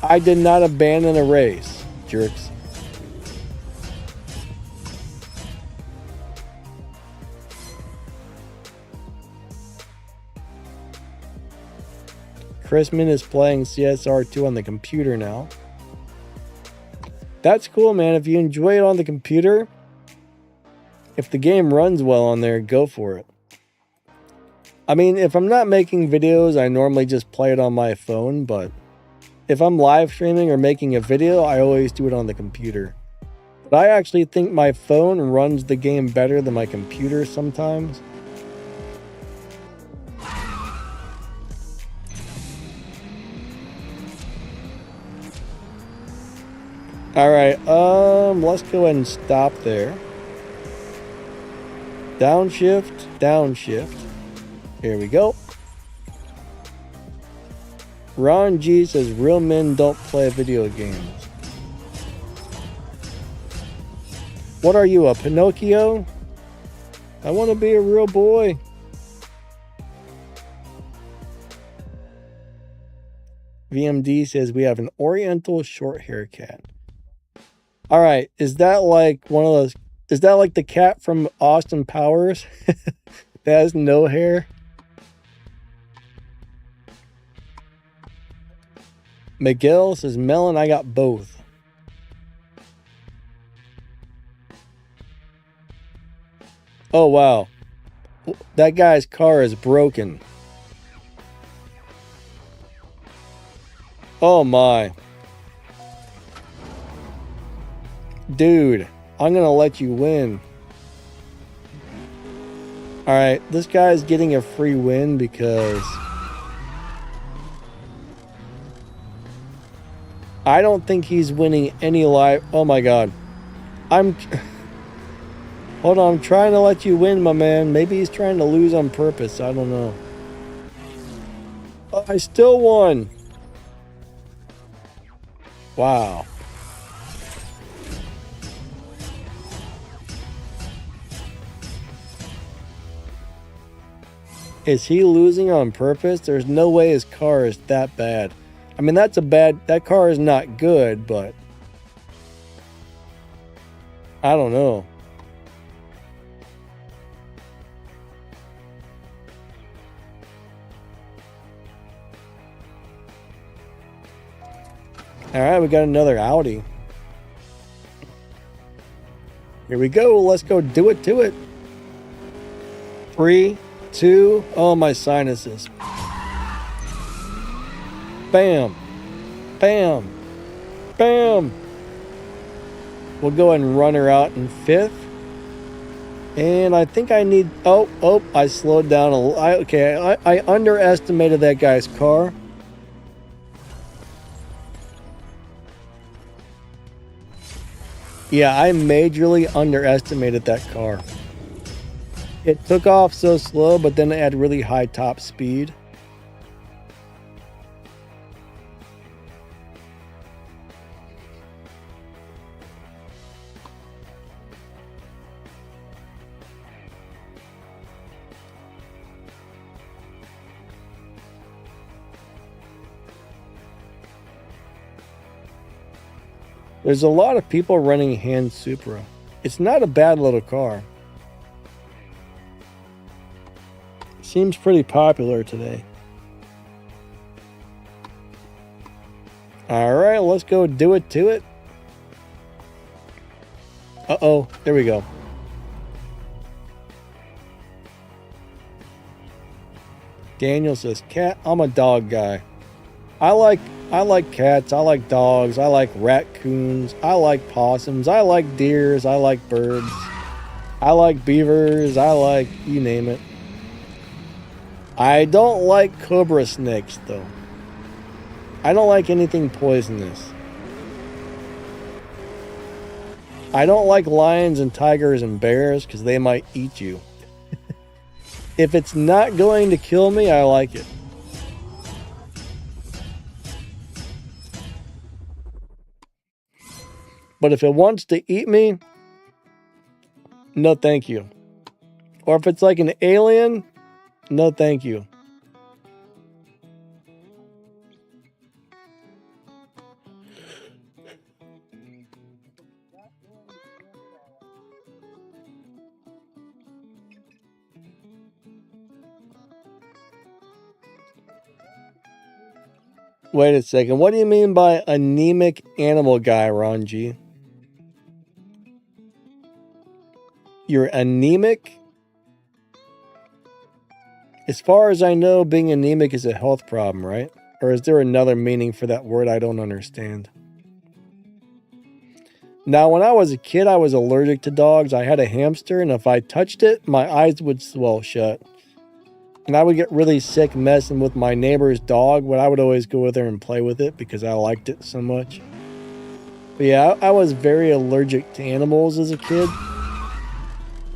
I did not abandon a race, jerks. Chrisman is playing CSR2 on the computer now. That's cool, man. If you enjoy it on the computer, if the game runs well on there, go for it. I mean, if I'm not making videos, I normally just play it on my phone, but if I'm live streaming or making a video, I always do it on the computer. But I actually think my phone runs the game better than my computer sometimes. Alright, let's go ahead and stop there. Downshift, downshift. Here we go. Ron G says real men don't play video games. What are you, a Pinocchio? I want to be a real boy. VMD says we have an Oriental short hair cat. All right, is that like one of those? Is that like the cat from Austin Powers that has no hair? Miguel says, Melon, I got both. Oh, wow. That guy's car is broken. Oh, my. Dude, I'm going to let you win. Alright, this guy's getting a free win because I don't think he's winning any live. Oh my god. Hold on, I'm trying to let you win, my man. Maybe he's trying to lose on purpose. I don't know. Oh, I still won. Wow. Is he losing on purpose? There's no way his car is that bad. I mean, that car is not good, but I don't know. All right, we got another Audi. Here we go. Let's go do it to it. 3, 2, oh, my sinuses. Bam. Bam. Bam. We'll go ahead and run her out in 5th. And I think I need... Oh, I slowed down a little. Okay, I underestimated that guy's car. Yeah, I majorly underestimated that car. It took off so slow, but then it had really high top speed. There's a lot of people running Hand Supra. It's not a bad little car. Seems pretty popular today. All right, let's go do it to it. Uh-oh, there we go. Daniel says, cat, I'm a dog guy. I like cats, I like dogs, I like raccoons, I like possums, I like deers, I like birds, I like beavers, I like, you name it. I don't like cobra snakes, though. I don't like anything poisonous. I don't like lions and tigers and bears because they might eat you. If it's not going to kill me, I like it. But if it wants to eat me, no thank you. Or if it's like an alien, no thank you. Wait a second. What do you mean by anemic animal guy, Ron G? You're anemic? As far as I know, being anemic is a health problem, right? Or is there another meaning for that word I don't understand? Now, when I was a kid, I was allergic to dogs. I had a hamster, and if I touched it, my eyes would swell shut. And I would get really sick messing with my neighbor's dog, but I would always go with her and play with it because I liked it so much. But yeah, I was very allergic to animals as a kid.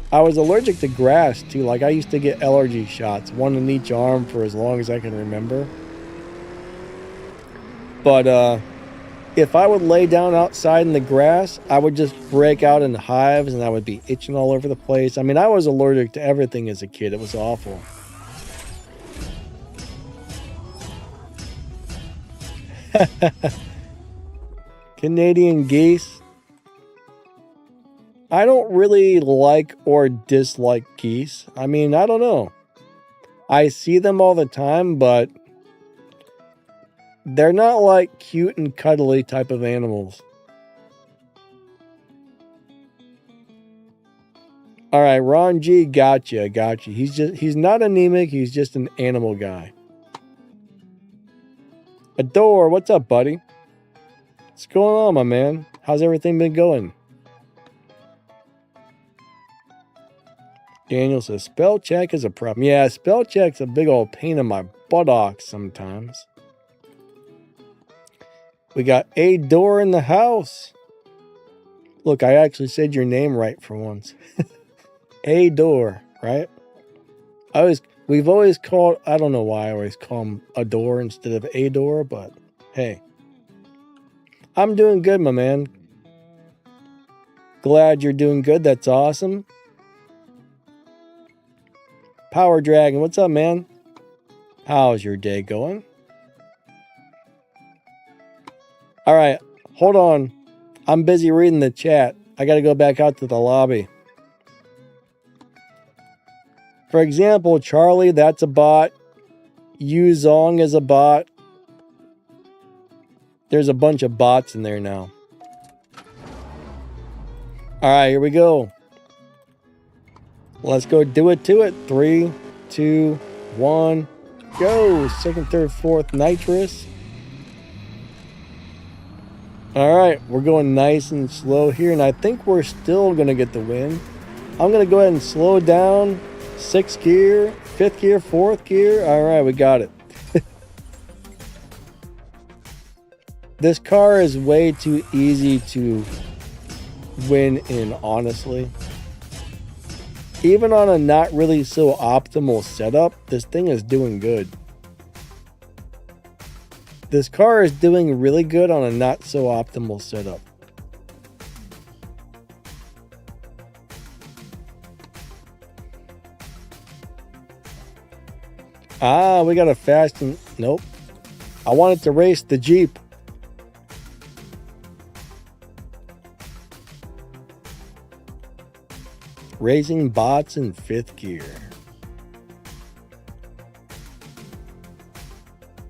I was allergic to grass too. Like, I used to get allergy shots, one in each arm for as long as I can remember. But if I would lay down outside in the grass, I would just break out in hives and I would be itching all over the place. I mean, I was allergic to everything as a kid. It was awful. Canadian geese. I don't really like or dislike geese. I mean, I don't know. I see them all the time, but they're not like cute and cuddly type of animals. All right, Ron G, gotcha. He's not anemic, he's just an animal guy. Adore, what's up, buddy? What's going on, my man? How's everything been going? Daniel says, spell check is a problem. Yeah, spell check's a big old pain in my buttocks sometimes. We got a door in the house. Look, I actually said your name right for once. A door, right? We've always called, I don't know why I always call him a door instead of a door, but hey. I'm doing good, my man. Glad you're doing good. That's awesome. Power Dragon, what's up, man? How's your day going? All right, hold on. I'm busy reading the chat. I got to go back out to the lobby. For example, Charlie, that's a bot. Yu Zong is a bot. There's a bunch of bots in there now. All right, here we go. Let's go do it to it. 3, 2, 1, go. Second, third, fourth, nitrous. All right, we're going nice and slow here, and I think we're still going to get the win. I'm going to go ahead and slow down. 6th gear, 5th gear, 4th gear. All right, we got it. This car is way too easy to win in, honestly. Even on a not really so optimal setup, this thing is doing good. This car is doing really good on a not so optimal setup. Ah, we got a fast and... Nope. I wanted to race the Jeep. Racing bots in 5th gear.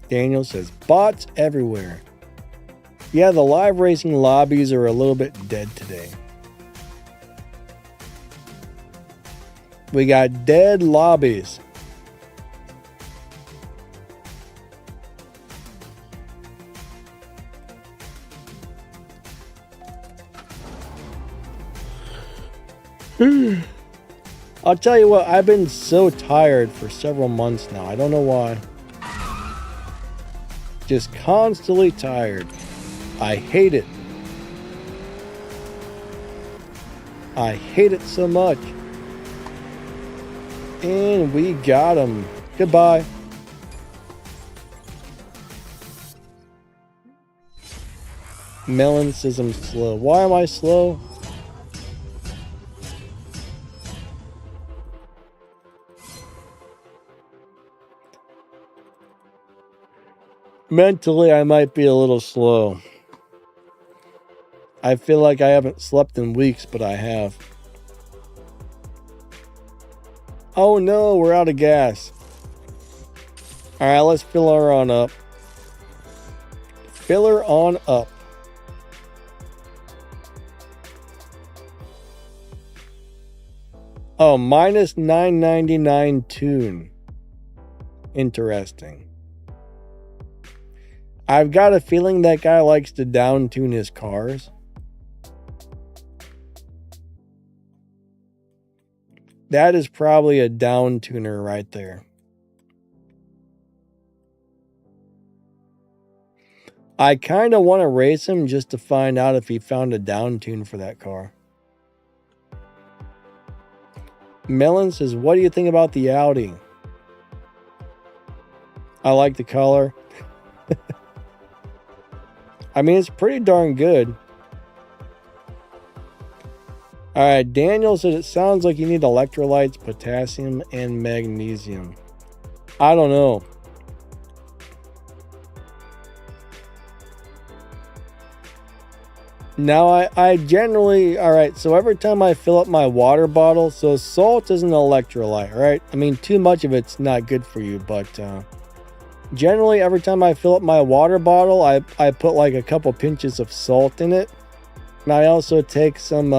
Daniel says, bots everywhere. Yeah, the live racing lobbies are a little bit dead today. We got dead lobbies. I'll tell you what, I've been so tired for several months now. I don't know why. Just constantly tired. I hate it. I hate it so much. And we got him. Goodbye. Melon says I'm slow. Why am I slow? Mentally, I might be a little slow. I feel like I haven't slept in weeks, but I have. Oh no, we're out of gas. Alright, let's fill her on up. Fill her on up. Oh, minus 999 tune. Interesting. I've got a feeling that guy likes to down tune his cars. That is probably a down tuner right there. I kind of want to race him just to find out if he found a down tune for that car. Melon says, what do you think about the Audi? I like the color. I mean, it's pretty darn good. Alright, Daniel said it sounds like you need electrolytes, potassium, and magnesium. I don't know. Now, I generally... Alright, so every time I fill up my water bottle... So, salt is an electrolyte, right? I mean, too much of it's not good for you, but... generally, every time I fill up my water bottle, I put like a couple pinches of salt in it. And I also take some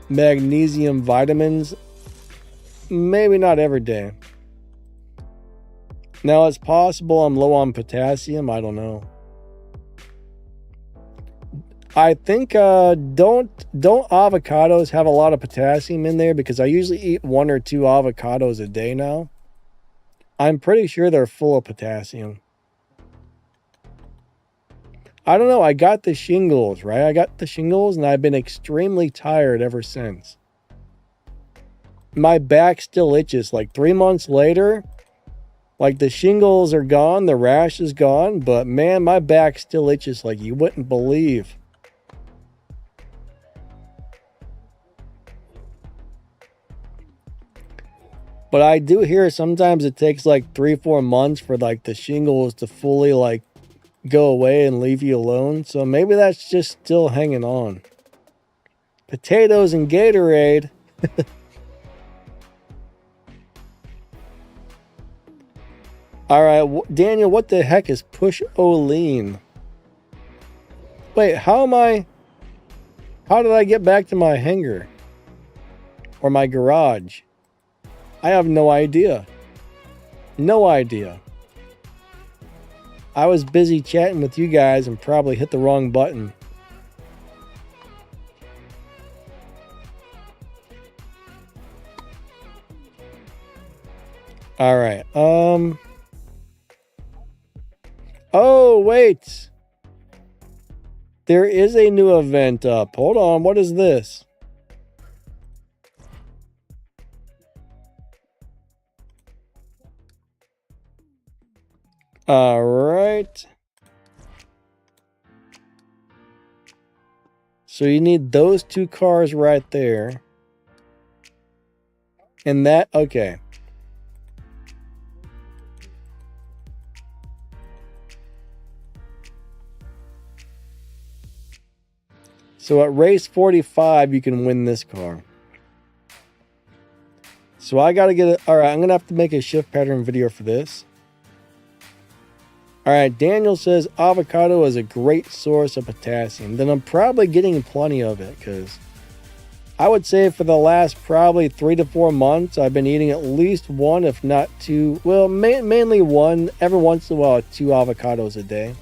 magnesium vitamins. Maybe not every day. Now, it's possible I'm low on potassium. I don't know. I think don't avocados have a lot of potassium in there? Because I usually eat 1 or 2 avocados a day now. I'm pretty sure they're full of potassium. I don't know. I got the shingles, right? I got the shingles and I've been extremely tired ever since. My back still itches. Like 3 months later, like the shingles are gone, the rash is gone, but man, my back still itches like you wouldn't believe. But I do hear sometimes it takes like 3-4 months for like the shingles to fully like go away and leave you alone. So maybe that's just still hanging on. Potatoes and Gatorade. All right, Daniel, what the heck is push Olean? Wait, how did I get back to my hangar? Or my garage? I have no idea. No idea. I was busy chatting with you guys and probably hit the wrong button. All right. Oh, wait. There is a new event up. Hold on. What is this? All right. So you need those 2 cars right there. And that, okay. So at race 45, you can win this car. So I got to get it. All right, I'm going to have to make a shift pattern video for this. All right, Daniel says avocado is a great source of potassium. Then I'm probably getting plenty of it because I would say for the last probably 3 to 4 months, I've been eating at least 1, if not 2. Well, mainly 1. Every once in a while, 2 avocados a day.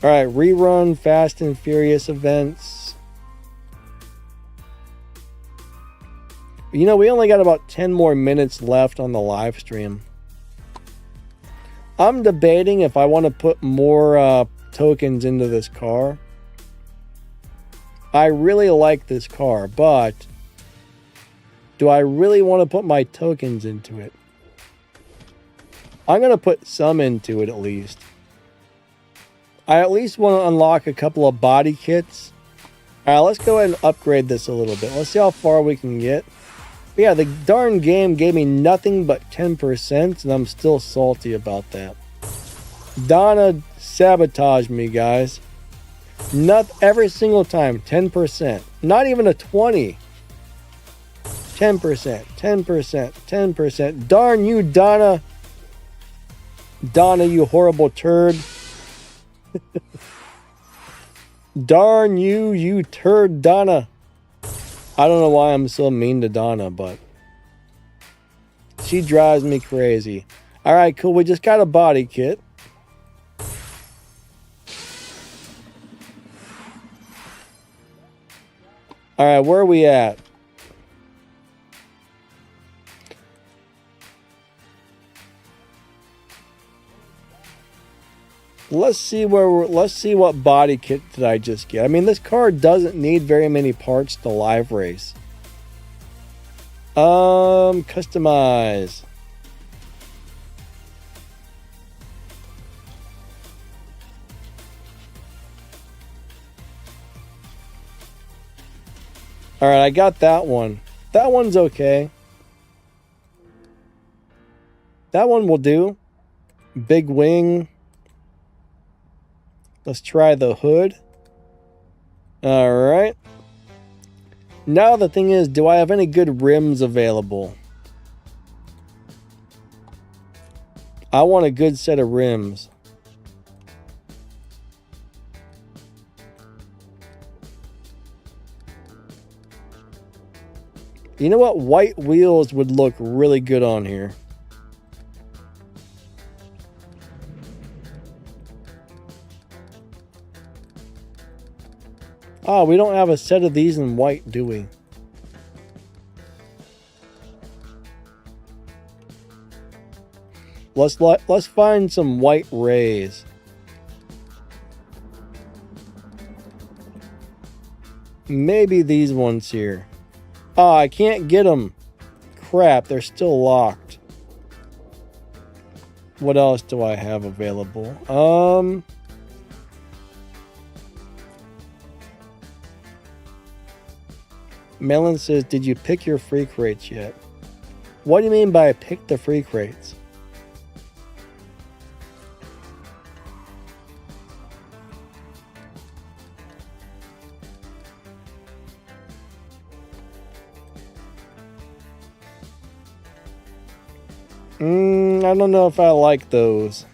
All right, rerun Fast and Furious events. You know, we only got about 10 more minutes left on the live stream. I'm debating if I want to put more tokens into this car. I really like this car, but do I really want to put my tokens into it? I'm going to put some into it at least. I at least want to unlock a couple of body kits. All right, let's go ahead and upgrade this a little bit. Let's see how far we can get. But yeah, the darn game gave me nothing but 10%, and I'm still salty about that. Donna sabotaged me, guys. Not every single time, 10%. Not even a 20. 10%, 10%, 10%. Darn you, Donna. Donna, you horrible turd. Darn you, you turd, Donna. I don't know why I'm so mean to Donna, but she drives me crazy. All right, cool. We just got a body kit. All right, where are we at? Let's see what body kit did I just get. I mean, this car doesn't need very many parts to live race. Customize. All right, I got that one. That one's okay. That one will do. Big wing. Let's try the hood. All right. Now the thing is, do I have any good rims available? I want a good set of rims. You know what? White wheels would look really good on here. Oh, we don't have a set of these in white, do we? Let's find some white rays. Maybe these ones here. Oh, I can't get them. Crap, they're still locked. What else do I have available? Melon says, did you pick your free crates yet? What do you mean by pick the free crates? I don't know if I like those.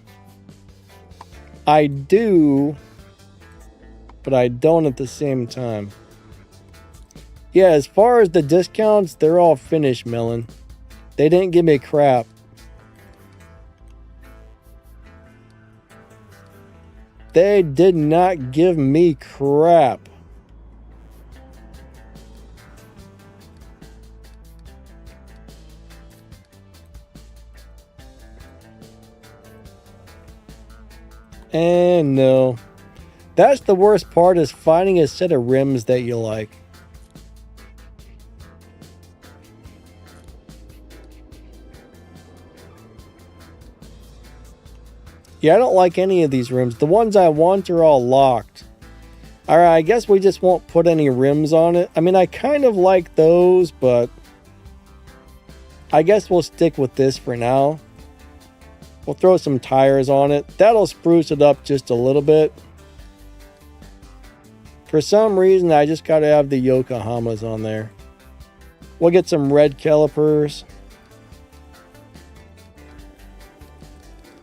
I do, but I don't at the same time. Yeah, as far as the discounts, they're all finished, Melon. They didn't give me crap. They did not give me crap. And no. That's the worst part, is finding a set of rims that you like. Yeah, I don't like any of these rims. The ones I want are all locked. Alright, I guess we just won't put any rims on it. I mean, I kind of like those, but I guess we'll stick with this for now. We'll throw some tires on it. That'll spruce it up just a little bit. For some reason, I just gotta have the Yokohamas on there. We'll get some red calipers.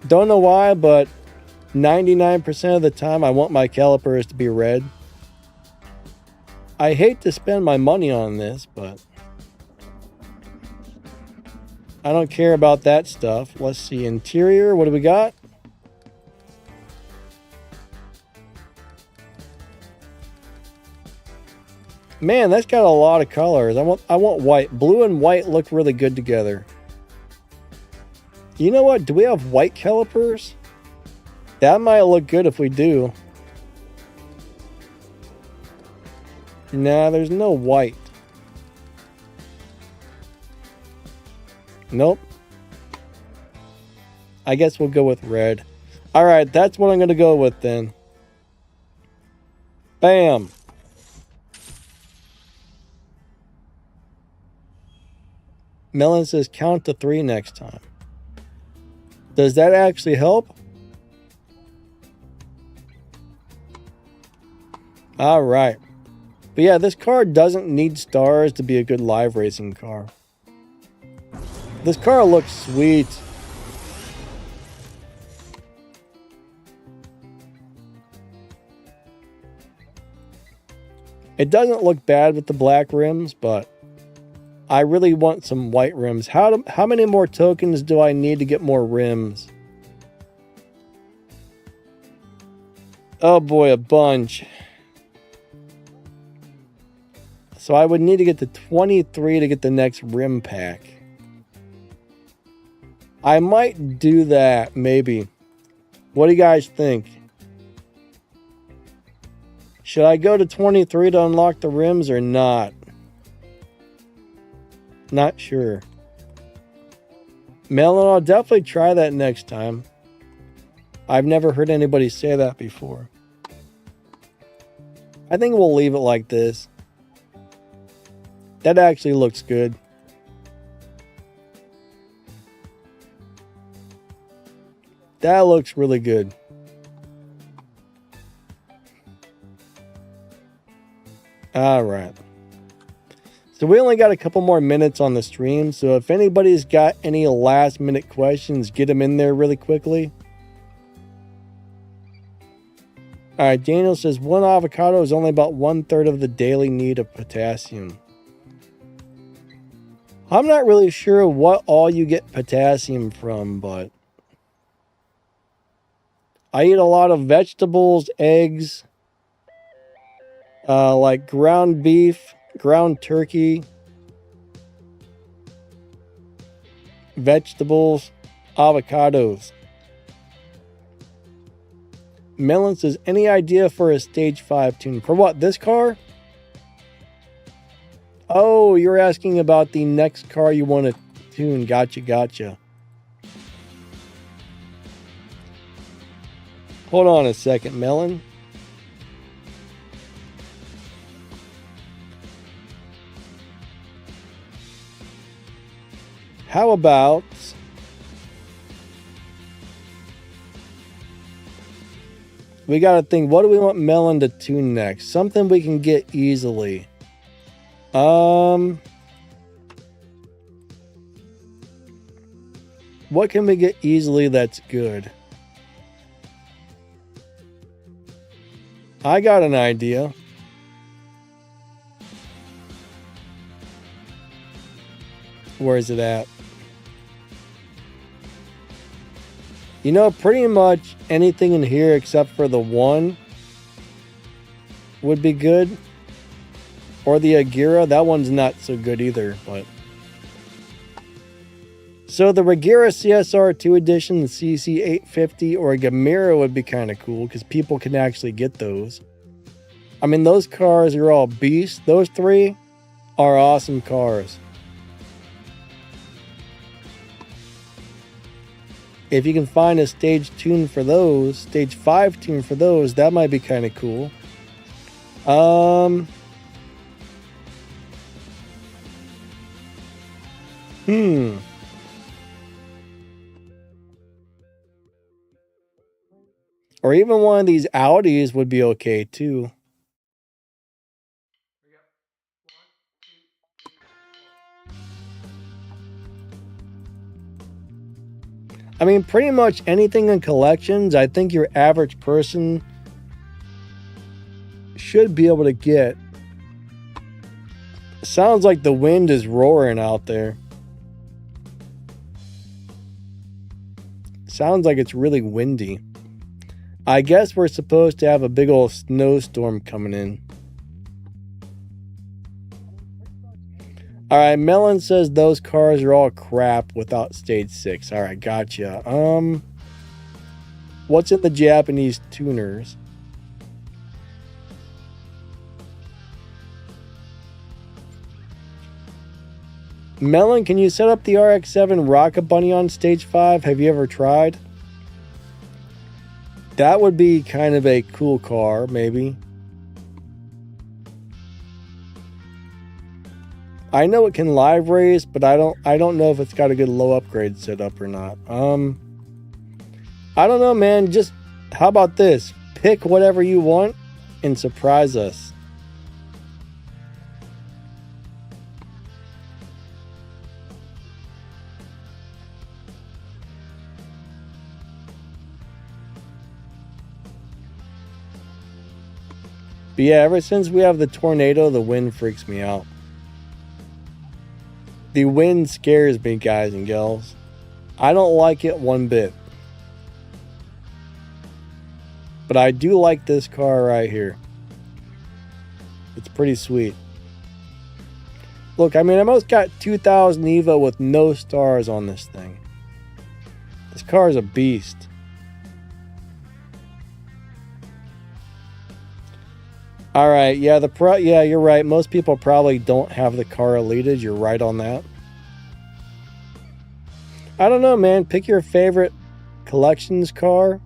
Don't know why, but 99% of the time I want my calipers to be red. I hate to spend my money on this, but I don't care about that stuff. Let's see, interior, what do we got? Man, that's got a lot of colors. I want white. Blue and white look really good together. You know what? Do we have white calipers? That might look good if we do. Nah, there's no white. Nope. I guess we'll go with red. Alright, that's what I'm going to go with then. Bam. Melon says count to 3 next time. Does that actually help? Alright. But yeah, this car doesn't need stars to be a good live racing car. This car looks sweet. It doesn't look bad with the black rims, but I really want some white rims. How many more tokens do I need to get more rims? Oh boy, a bunch. So I would need to get to 23 to get the next rim pack. I might do that, maybe. What do you guys think? Should I go to 23 to unlock the rims or not? Not sure. Melon, I'll definitely try that next time. I've never heard anybody say that before. I think we'll leave it like this. That actually looks good. That looks really good. All right. So we only got a couple more minutes on the stream. So if anybody's got any last minute questions, get them in there really quickly. All right. Daniel says 1 avocado is only about 1/3 of the daily need of potassium. I'm not really sure what all you get potassium from, but I eat a lot of vegetables, eggs, like ground beef, ground turkey, vegetables, avocados. Melon says, any idea for a stage 5 tune? For what, this car? Oh, you're asking about the next car you want to tune. Gotcha. Hold on a second, Melon. How about we gotta think, what do we want Melon to tune next? Something we can get easily. What can we get easily that's good? I got an idea. Where is it at? You know, pretty much anything in here except for the one would be good. Or the Agira. That one's not so good either, but... So the Agira CSR2 edition, the CC850 or a Gamera would be kind of cool because people can actually get those. I mean, those cars are all beasts. Those three are awesome cars. If you can find a stage tune for those, stage 5 tune for those, that might be kind of cool. Or even one of these Audis would be okay too. I mean, pretty much anything in collections, I think your average person should be able to get. Sounds like the wind is roaring out there. Sounds like it's really windy. I guess we're supposed to have a big old snowstorm coming in. Alright, Melon says those cars are all crap without stage 6. Alright, gotcha. What's in the Japanese tuners? Melon, can you set up the RX-7 Rocket Bunny on stage 5? Have you ever tried? That would be kind of a cool car, maybe. I know it can live race, but I don't know if it's got a good low upgrade set up or not. I don't know, man. Just how about this? Pick whatever you want and surprise us. But yeah, ever since we have the tornado, the wind freaks me out. The wind scares me, guys and gals. I don't like it one bit. But I do like this car right here. It's pretty sweet. Look, I mean, I almost got 2,000 EVO with no stars on this thing. This car is a beast. All right, yeah, yeah, you're right. Most people probably don't have the car eliteed. You're right on that. I don't know, man. Pick your favorite collections car.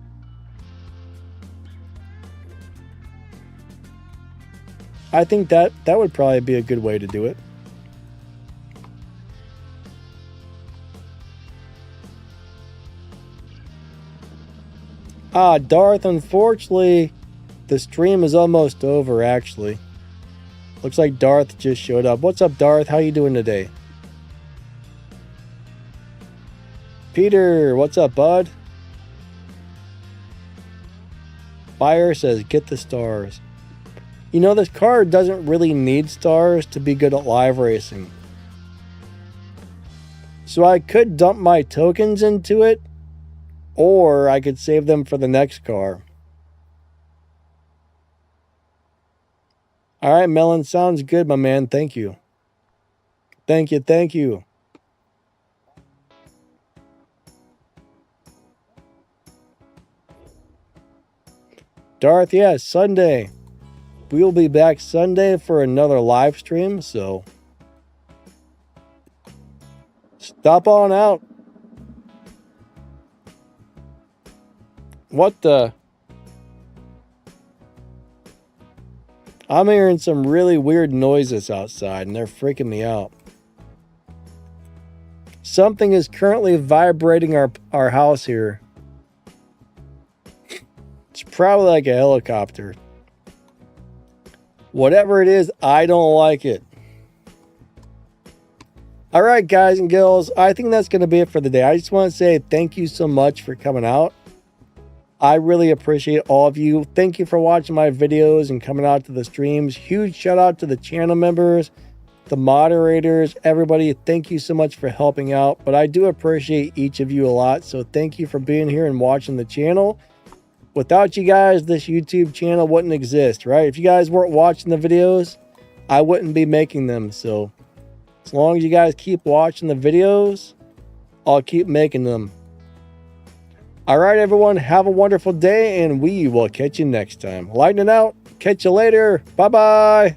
I think that would probably be a good way to do it. Ah, Darth, unfortunately, the stream is almost over, actually. Looks like Darth just showed up. What's up, Darth? How you doing today? Peter, what's up, bud? Fire says, get the stars. You know, this car doesn't really need stars to be good at live racing. So I could dump my tokens into it, or I could save them for the next car. All right, Melon, sounds good, my man. Thank you. Thank you, thank you. Darth, yeah, Sunday. We will be back Sunday for another live stream, so stop on out. What the? I'm hearing some really weird noises outside, and they're freaking me out. Something is currently vibrating our house here. It's probably like a helicopter. Whatever it is, I don't like it. All right, guys and girls, I think that's going to be it for the day. I just want to say thank you so much for coming out. I really appreciate all of you. Thank you for watching my videos and coming out to the streams. Huge shout out to the channel members, the moderators, everybody. Thank you so much for helping out. But I do appreciate each of you a lot. So thank you for being here and watching the channel. Without you guys, this YouTube channel wouldn't exist, right? If you guys weren't watching the videos, I wouldn't be making them. So as long as you guys keep watching the videos, I'll keep making them. All right, everyone, have a wonderful day, and we will catch you next time. Lightning out. Catch you later. Bye-bye.